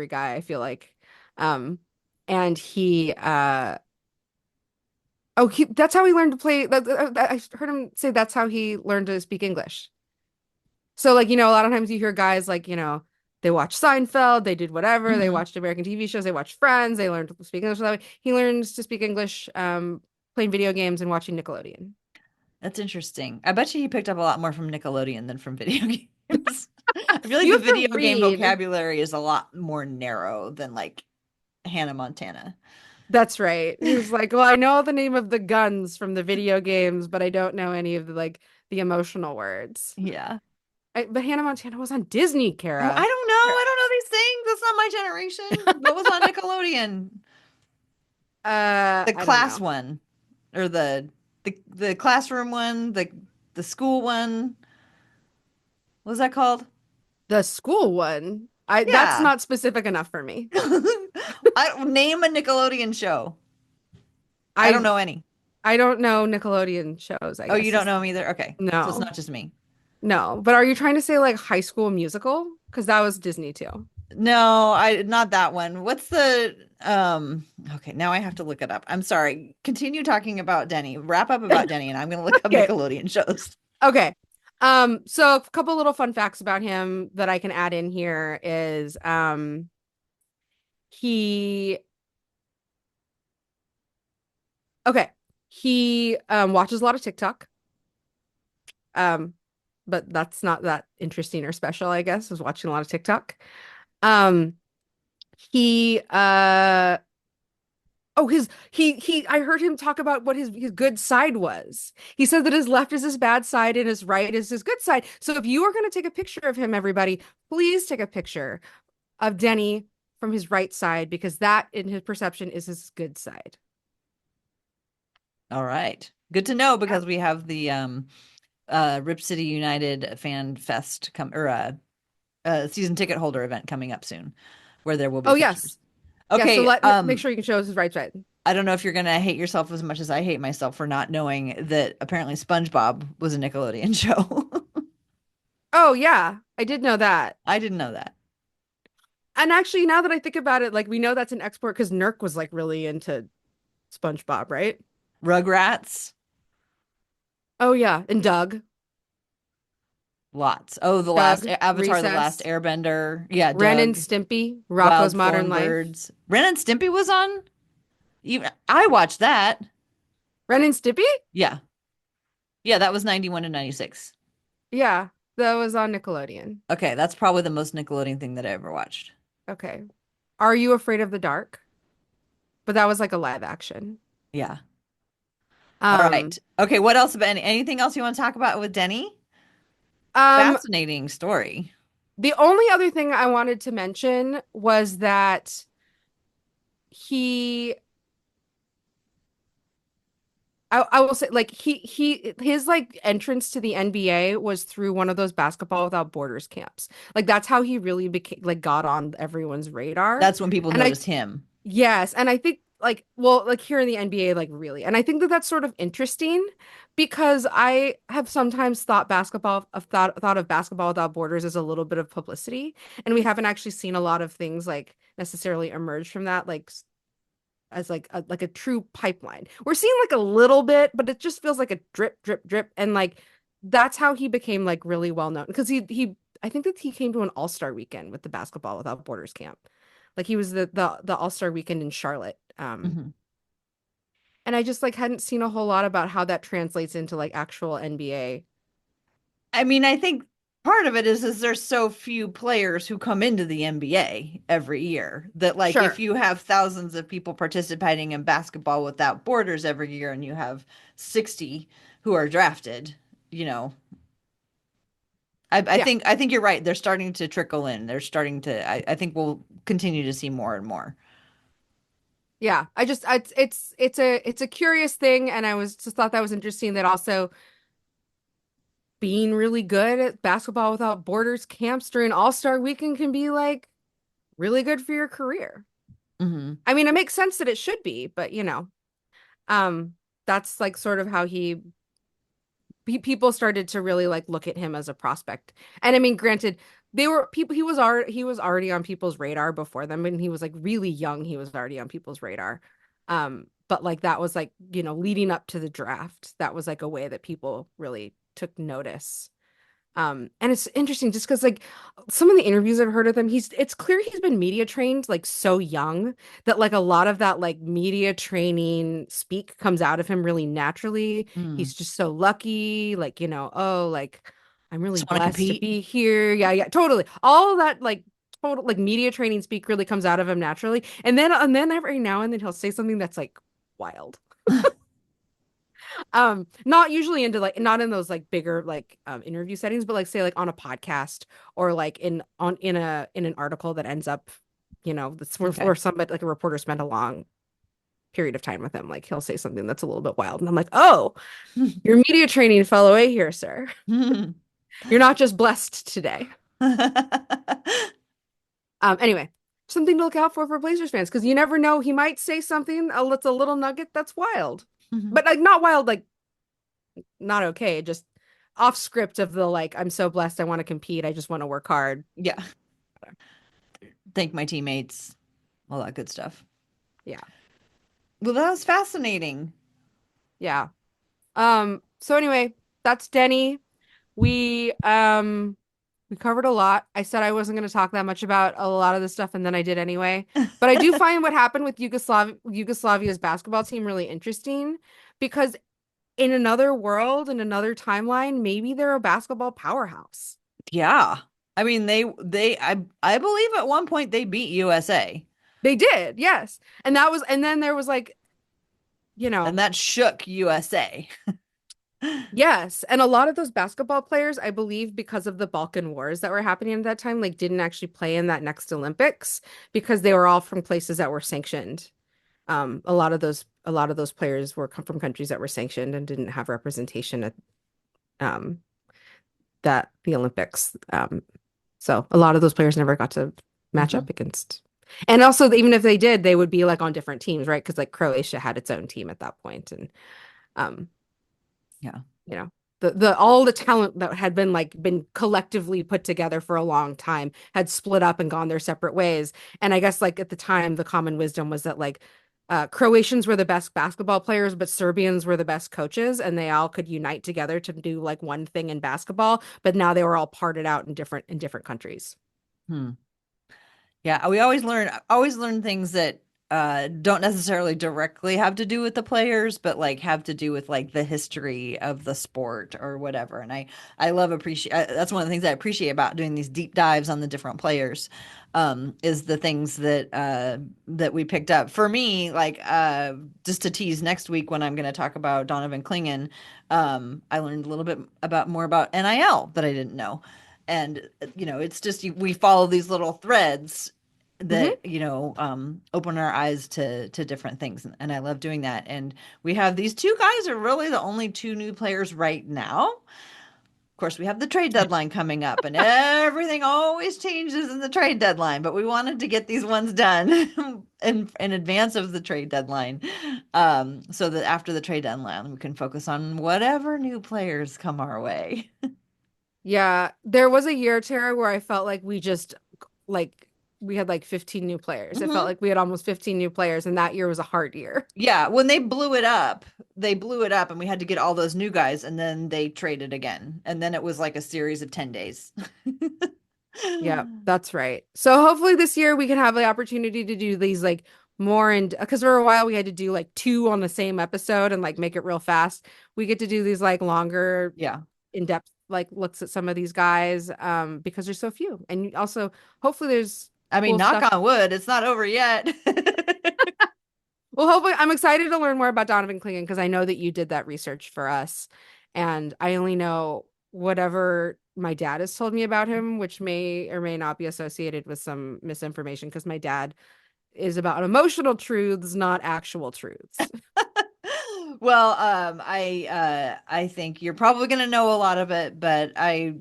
guy, I feel like. Um, and that's how he learned to play I heard him say that's how he learned to speak English. So like, a lot of times you hear guys like, they watch Seinfeld, they did whatever, they Mhm. watched American TV shows, they watched Friends, they learned to speak English that way. He learns to speak English playing video games and watching Nickelodeon. That's interesting. I bet you he picked up a lot more from Nickelodeon than from video games. I feel like You the have to video game read. vocabulary is a lot more narrow than like Hannah Montana. That's right. He was like, "Well, I know the name of the guns from the video games, but I don't know any of the like the emotional words." Yeah. But Hannah Montana was on Disney, Oh, I Kara. don't know. I don't know these things. That's not my generation. What was on Nickelodeon? The I don't class know. one or the classroom one, the school one. What was that called? The school one. That's Yeah. not specific enough for me. I name a Nickelodeon show. I don't I know any. I don't know Nickelodeon shows, I Oh, you guess. don't know them either? Okay. So it's No. not just me. No. But are you trying to say like High School Musical? Because that was Disney too. No, I not that one. What's the okay, now I have to look it up. I'm sorry. Continue talking about Denny. Wrap up about Denny and I'm gonna look up Okay. Nickelodeon shows. Okay. So a couple little fun facts about him that I can add in here is he okay. He watches a lot of TikTok. Um, but that's not that interesting or special, I guess, is watching a lot of TikTok. Um, he oh he I heard him talk about what his good side was. He said that his left is his bad side and his right is his good side. So if you are going to take a picture of him, everybody, please take a picture of Denny from his right side because that in his perception is his good side. All right. Good to know Yeah. because we have the Rip City United Fan Fest come or season ticket holder event coming up soon where there will be Oh yes. pictures. Yeah, so Okay, make sure you can show us his right side. I don't know if you're gonna hate yourself as much as I hate myself for not knowing that apparently SpongeBob was a Nickelodeon show. Oh yeah, I did know that. I didn't know that. And actually, now that I think about it, like we know that's an export because Nurk was like really into SpongeBob, right? Rugrats, Oh yeah, and Doug, lots. Oh, the last Doug, Avatar, the Last Recess, Airbender. Yeah, Ren and Doug, Stimpy, Rocco's Wild Modern Thorn Life. Birds. Ren and Stimpy was on. Even I watched that. Ren and Stimpy? Yeah, yeah, that was 91 and 96. Yeah, that was on Nickelodeon. Okay, that's probably the most Nickelodeon thing that I ever watched. Okay. Are You Afraid of the Dark? But that was like a live action. Yeah. All right. Um, Okay, what else about anything else you want to talk about with Denny? um, Fascinating story. the only other thing I wanted to mention was that he I will say like his like entrance to the NBA was through one of those basketball without borders camps. Like that's how he really became like got on everyone's radar. That's when people And I noticed him. yes, and I think like well like here in the NBA like really. And I think that that's sort of interesting because I have sometimes thought of basketball without borders as a little bit of publicity and we haven't actually seen a lot of things like necessarily emerge from that like as like a true pipeline. We're seeing like a little bit, but it just feels like a drip, drip, drip. And like that's how he became like really well known because he I think that he came to an All-Star weekend with the Basketball Without Borders camp. Like he was the All-Star weekend in Charlotte. Mhm. And I just like hadn't seen a whole lot about how that translates into like actual NBA. I mean, I think part of it is there's so few players who come into the NBA every year that like if Sure. you have thousands of people participating in basketball without borders every year and you have 60 who are drafted, you know, Yeah. I think you're right. They're starting to trickle in. They're starting to I think we'll continue to see more and more. Yeah. It's a curious thing, and I was just thought that was interesting that also being really good at basketball without borders camps during All-Star weekend can be like really good for your career. Hmm. I mean, it makes sense that it should be, but um, that's like sort of how people started to really like look at him as a prospect. And I mean, granted, they were people he was already on people's radar before them, and he was like really young, he was already on people's radar. But like that was like, leading up to the draft, that was like a way that people really took notice. And it's interesting just because like some of the interviews I've heard of him, it's clear he's been media trained like so young that like a lot of that like media training speak comes out of him really naturally. Mm. He's just so lucky, like, oh, like I'm really Just want to blessed to compete. be here. Yeah, yeah, totally. All of that like total like media training speak really comes out of him naturally. And then every now and then he'll say something that's like wild. Not usually into like not in those like bigger like interview settings, but like say like on a podcast or like in an article that ends up, that's Okay. where somebody like a reporter spent a long period of time with him. Like he'll say something that's a little bit wild. And I'm like, oh, your media training fell away here, sir. You're not just blessed today. Anyway, something to look out for Blazers fans, because you never know, he might say something that's a little nugget that's wild. But like not wild, like not okay, just off script of the like, I'm so blessed, I want to compete, I just want to work hard. Yeah. Thank my teammates, all that good stuff. Yeah. Well, that was fascinating. Yeah. So anyway, that's Denny. We covered a lot. I said I wasn't going to talk that much about a lot of this stuff, and then I did anyway. But I do find what happened with Yugoslavia's basketball team really interesting, because in another world, in another timeline, maybe they're a basketball powerhouse. Yeah. I mean, I believe at one point they beat USA, They did, yes. And then there was like, you and know, that shook USA. yes. And a lot of those basketball players, I believe, because of the Balkan Wars that were happening at that time, like didn't actually play in that next Olympics because they were all from places that were sanctioned. A lot of those players were come from countries that were sanctioned and didn't have representation at um that the Olympics. So a lot of those players never got to match Hmm. up against. And also, even if they did, they would be like on different teams, right? Because like Croatia had its own team at that point, and um, Yeah. you know, the all the talent that had been collectively put together for a long time had split up and gone their separate ways. And I guess like at the time, the common wisdom was that like Croatians were the best basketball players, but Serbians were the best coaches, and they all could unite together to do like one thing in basketball. But now they were all parted out in different countries. Hmm. Yeah, we always learn things that don't necessarily directly have to do with the players, but like have to do with like the history of the sport or whatever. And I love appreciate that's one of the things I appreciate about doing these deep dives on the different players, is the things that we picked up. For me, like just to tease next week when I'm going to talk about Donovan Clingan, I learned a little bit about more about NIL that I didn't know. And it's just we follow these little threads Hmm. that open our eyes to different things, and I love doing that. And we have these two guys are really the only two new players right now. Of course, we have the trade deadline coming up, and everything always changes in the trade deadline, but we wanted to get these ones done in advance of the trade deadline, so that after the trade deadline we can focus on whatever new players come our way. Yeah, there was a year, Tara, where I felt like like we had like 15 new players. It felt Hmm. like we had almost 15 new players, and that year was a hard year. Yeah, when they blew it up and we had to get all those new guys and then they traded again. And then it was like a series of 10 days. Yeah, that's right. So hopefully this year we can have the opportunity to do these like more, and because for a while we had to do like two on the same episode and like make it real fast. We get to do these like longer, Yeah. in-depth like looks at some of these guys because there's so few. And also hopefully there's I mean, cool knock stuff. on wood, it's not over yet. Well, hopefully I'm excited to learn more about Donovan Clingan because I know that you did that research for us. And I only know whatever my dad has told me about him, which may or may not be associated with some misinformation because my dad is about emotional truths, not actual truths. Well, I think you're probably going to know a lot of it, but I,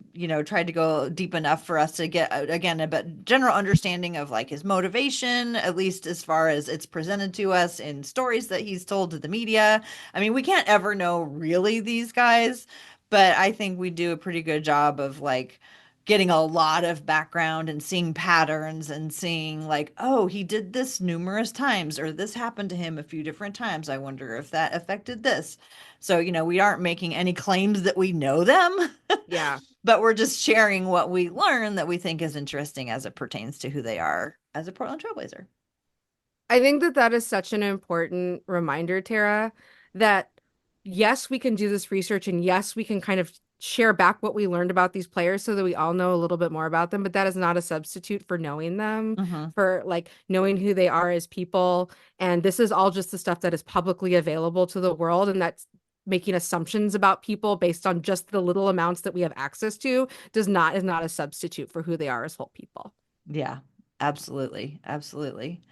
tried to go deep enough for us to get again a bit general understanding of like his motivation, at least as far as it's presented to us in stories that he's told to the media. I mean, we can't ever know really these guys, but I think we do a pretty good job of like getting a lot of background and seeing patterns and seeing like, oh, he did this numerous times or this happened to him a few different times. I wonder if that affected this. So, we aren't making any claims that we know them, Yeah. but we're just sharing what we learn that we think is interesting as it pertains to who they are as a Portland Trailblazer. I think that that is such an important reminder, Tara, that yes, we can do this research and yes, we can kind of share back what we learned about these players so that we all know a little bit more about them, but that is not a substitute for knowing them, Mm-hmm. for like knowing who they are as people. And this is all just the stuff that is publicly available to the world, and that's making assumptions about people based on just the little amounts that we have access to is not a substitute for who they are as whole people. Yeah, absolutely. Absolutely.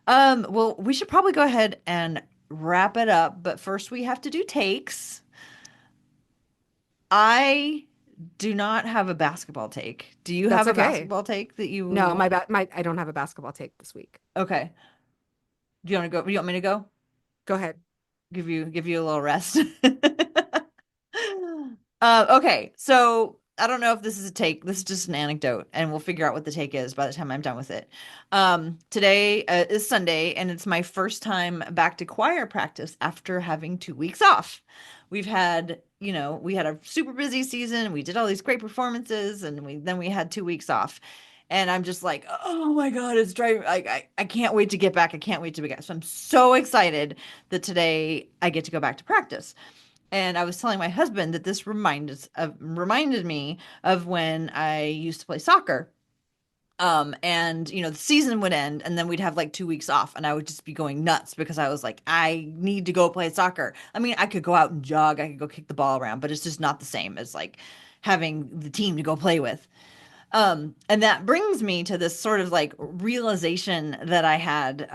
Well, we should probably go ahead and wrap it up, but first we have to do takes. I do not have a basketball take. Do you That's have a okay. basketball take that you No, want? my I don't have a basketball take this week. Okay. Do you want to go? You want me to go? Go ahead. Give you a little rest. Okay. So I don't know if this is a take. This is just an anecdote, and we'll figure out what the take is by the time I'm done with it. Today is Sunday, and it's my first time back to choir practice after having 2 weeks off. We had a super busy season. We did all these great performances, and we had 2 weeks off. And I'm just like, oh my God, it's driving. Like, I can't wait to get back. I can't wait to be back. So I'm so excited that today I get to go back to practice. And I was telling my husband that this reminded me of when I used to play soccer. And the season would end and then we'd have like 2 weeks off and I would just be going nuts because I was like, I need to go play soccer. I mean, I could go out and jog, I could go kick the ball around, but it's just not the same as like having the team to go play with. And that brings me to this sort of like realization that I had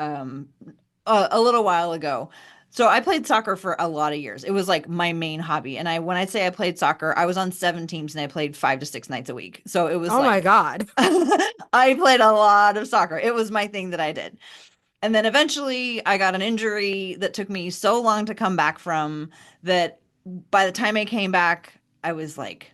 a little while ago. So I played soccer for a lot of years. It was like my main hobby. And when I say I played soccer, I was on 7 teams and I played 5 to 6 nights a week. So it was Oh my like God. I played a lot of soccer. It was my thing that I did. And then eventually I got an injury that took me so long to come back from that by the time I came back, I was like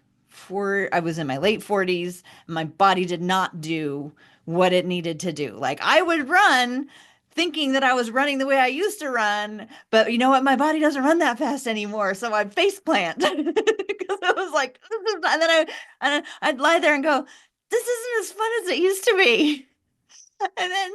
I was in my late 40s. My body did not do what it needed to do. Like I would run thinking that I was running the way I used to run, but you know what? My body doesn't run that fast anymore. So I'd face plant because I was like, and then I'd lie there and go, this isn't as fun as it used to be. And then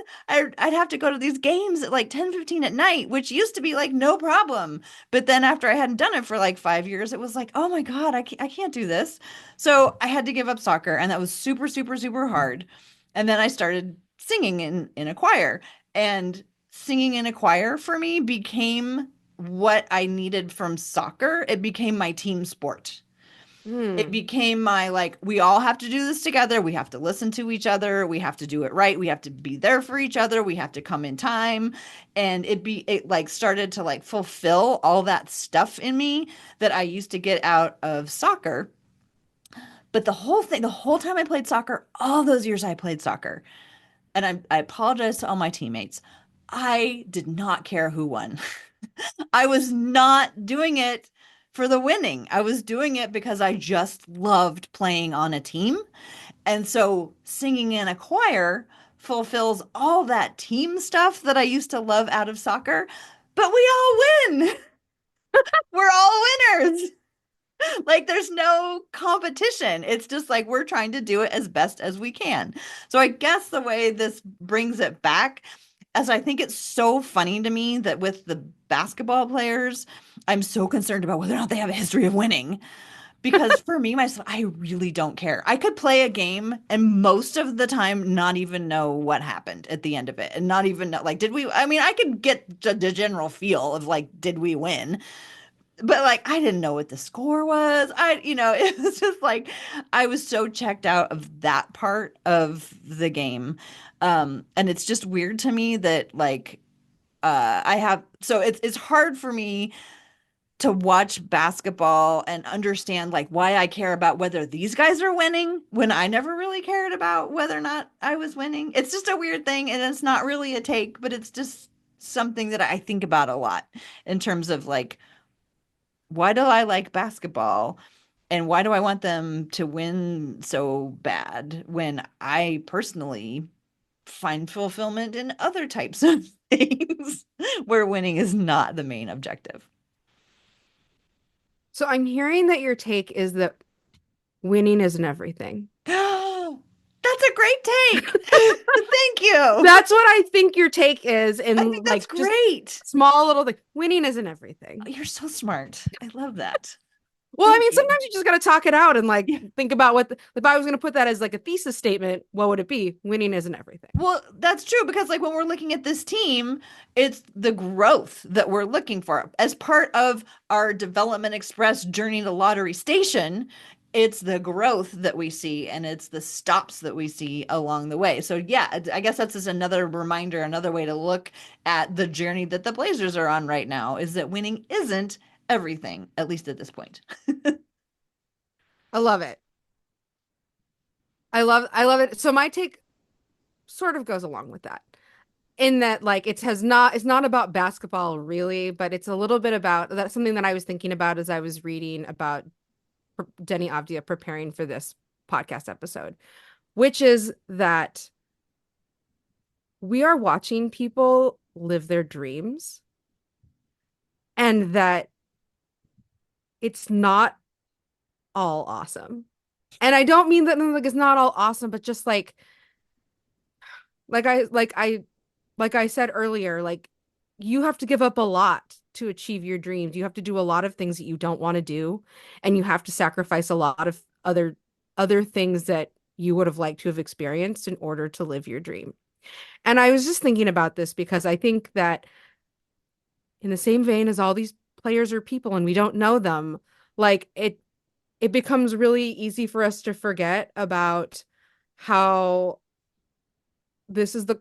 I'd have to go to these games at like 10:15 at night, which used to be like no problem. But then after I hadn't done it for like 5 years, it was like, oh my God, I can't do this. So I had to give up soccer, and that was super, super, super hard. And then I started singing in a choir, and singing in a choir for me became what I needed from soccer. It became my team sport. It Hmm. became my like, we all have to do this together. We have to listen to each other. We have to do it right. We have to be there for each other. We have to come in time. And it like started to like fulfill all that stuff in me that I used to get out of soccer. But the whole time I played soccer, all those years I played soccer, and I apologize to all my teammates. I did not care who won. I was not doing it for the winning. I was doing it because I just loved playing on a team. And so singing in a choir fulfills all that team stuff that I used to love out of soccer. But we all win. We're all winners. Like there's no competition. It's just like we're trying to do it as best as we can. So I guess the way this brings it back, as I think it's so funny to me that with the basketball players, I'm so concerned about whether or not they have a history of winning. Because for me, myself, I really don't care. I could play a game and most of the time not even know what happened at the end of it and not even know, like, did we, I mean, I could get the general feel of like, did we win? But like, I didn't know what the score was. It was just like, I was so checked out of that part of the game. And it's just weird to me that like, so it's hard for me to watch basketball and understand like why I care about whether these guys are winning when I never really cared about whether or not I was winning. It's just a weird thing and it's not really a take, but it's just something that I think about a lot in terms of like why do I like basketball and why do I want them to win so bad when I personally find fulfillment in other types of things where winning is not the main objective. So I'm hearing that your take is that winning isn't everything. That's a great take. Thank you. That's what I think your take is, I think in that's like just great. small little thing. Winning isn't everything. You're so smart. I love that. Well, I Thank mean, you. sometimes you just got to talk it out and like Yeah. think about if I was going to put that as like a thesis statement, what would it be? Winning isn't everything. Well, that's true because like when we're looking at this team, it's the growth that we're looking for. As part of our Development Express journey to Lottery Station, it's the growth that we see and it's the stops that we see along the way. So yeah, I guess that's just another reminder, another way to look at the journey that the Blazers are on right now is that winning isn't everything, at least at this point. I love it. I love it. So my take sort of goes along with that. In that like it's not about basketball really, but it's a little bit about that's something that I was thinking about as I was reading about Deni Avdija preparing for this podcast episode, which is that we are watching people live their dreams and that it's not all awesome. And I don't mean that like it's not all awesome, but just like I like I like I said earlier, like you have to give up a lot to achieve your dreams. You have to do a lot of things that you don't want to do, and you have to sacrifice a lot of other things that you would have liked to have experienced in order to live your dream. And I was just thinking about this because I think that in the same vein as all these players are people and we don't know them, like it becomes really easy for us to forget about how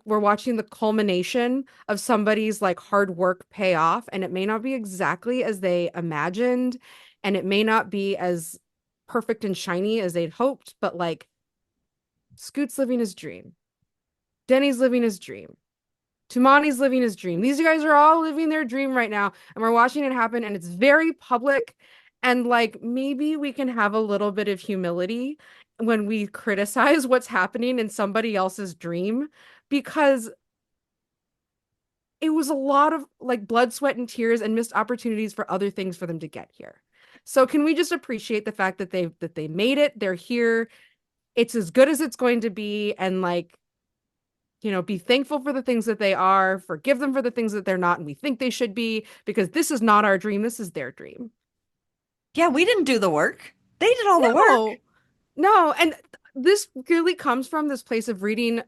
we're watching the culmination of somebody's like hard work pay off, and it may not be exactly as they imagined and it may not be as perfect and shiny as they'd hoped, but like Scoot's living his dream, Denny's living his dream, Tumani's living his dream. These guys are all living their dream right now, and we're watching it happen, and it's very public. And like maybe we can have a little bit of humility when we criticize what's happening in somebody else's dream, because it was a lot of like blood, sweat, and tears and missed opportunities for other things for them to get here. So can we just appreciate the fact that they made it? They're here. It's as good as it's going to be, and like be thankful for the things that they are, forgive them for the things that they're not, and we think they should be, because this is not our dream. This is their dream. Yeah, we didn't do the work. They did all the work. No, no. And this really comes from this place of reading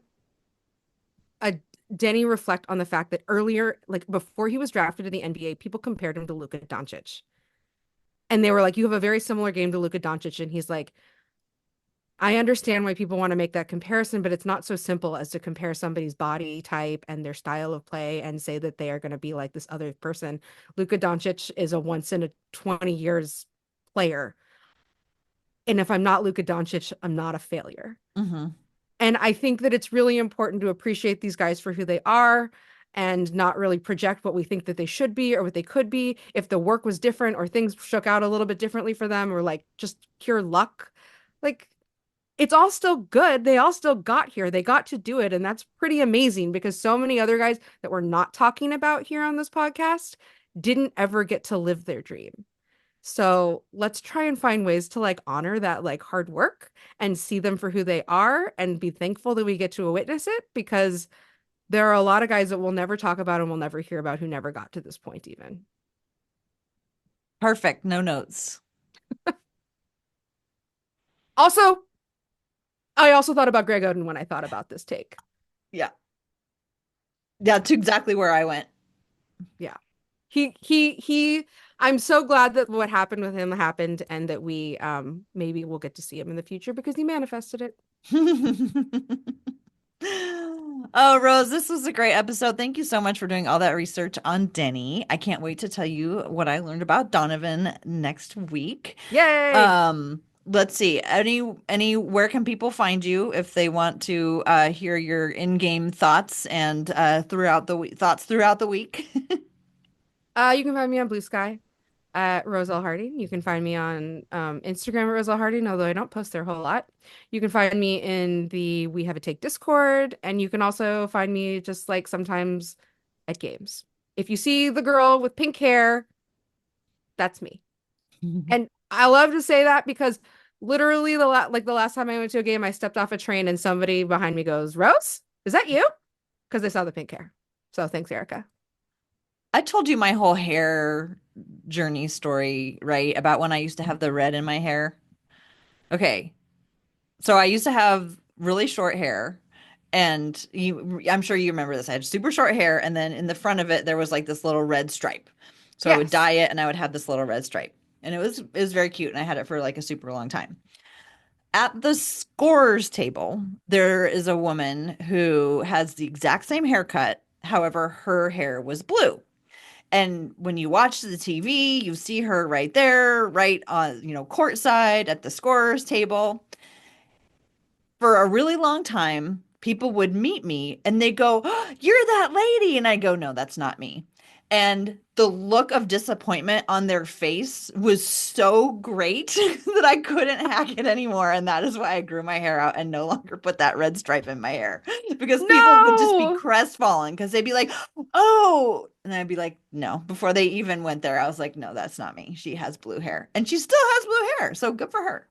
a Denny reflect on the fact that earlier, like before he was drafted in the NBA, people compared him to Luka Doncic. And they were like, you have a very similar game to Luka Doncic. And he's like, I understand why people want to make that comparison, but it's not so simple as to compare somebody's body type and their style of play and say that they are going to be like this other person. Luka Doncic is a once in a 20 years player. And if I'm not Luka Doncic, I'm not a failure. Hmm. And I think that it's really important to appreciate these guys for who they are and not really project what we think that they should be or what they could be. If the work was different or things shook out a little bit differently for them or like just pure luck, like it's all still good. They all still got here. They got to do it. And that's pretty amazing because so many other guys that we're not talking about here on this podcast didn't ever get to live their dream. So let's try and find ways to like honor that like hard work and see them for who they are and be thankful that we get to witness it, because there are a lot of guys that we'll never talk about and we'll never hear about who never got to this point even. Perfect. No notes. Also, I also thought about Greg Oden when I thought about this take. Yeah. That's exactly where I went. Yeah. He I'm so glad that what happened with him happened and that we maybe we'll get to see him in the future because he manifested it. Oh, Rose, this was a great episode. Thank you so much for doing all that research on Denny. I can't wait to tell you what I learned about Donovan next week. Yay! Let's see. Where can people find you if they want to hear your in-game thoughts and thoughts throughout the week? You can find me on Blue Sky at Roselle Harding. You can find me on Instagram at Roselle Harding, although I don't post there a whole lot. You can find me in the We Have a Take Discord, and you can also find me just like sometimes at games. If you see the girl with pink hair, that's me. And I love to say that because literally the last time I went to a game, I stepped off a train and somebody behind me goes, "Rose, is that you?" Because they saw the pink hair. So thanks, Erica. I told you my whole hair journey story, right? About when I used to have the red in my hair. Okay. So I used to have really short hair, and I'm sure you remember this. I had super short hair, and then in the front of it there was like this little red stripe. So I would Yes. dye it and I would have this little red stripe. And it was very cute, and I had it for like a super long time. At the scorers table, there is a woman who has the exact same haircut. However, her hair was blue. And when you watch the TV, you see her right there, right on, courtside at the scorers table. For a really long time, people would meet me and they go, "Oh, you're that lady." And I go, "No, that's not me." And the look of disappointment on their face was so great that I couldn't hack it anymore. And that is why I grew my hair out and no longer put that red stripe in my hair because people would just be No. crestfallen because they'd be like, "Oh," and I'd be like, "No." Before they even went there, I was like, "No, that's not me. She has blue hair and she still has blue hair. So good for her."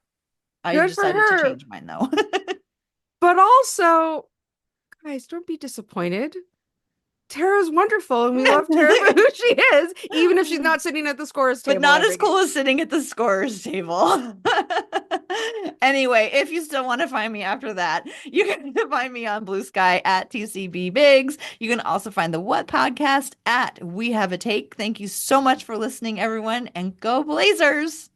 I Good for decided to her. change mine though. But also, guys, don't be disappointed. Tara's wonderful and we love Tara for who she is, even if she's not sitting at the scores But table not as every game. cool as sitting at the scorers table. Anyway, if you still want to find me after that, you can find me on Blue Sky at TCB Biggs. You can also find the What Podcast at We Have a Take. Thank you so much for listening, everyone, and go Blazers.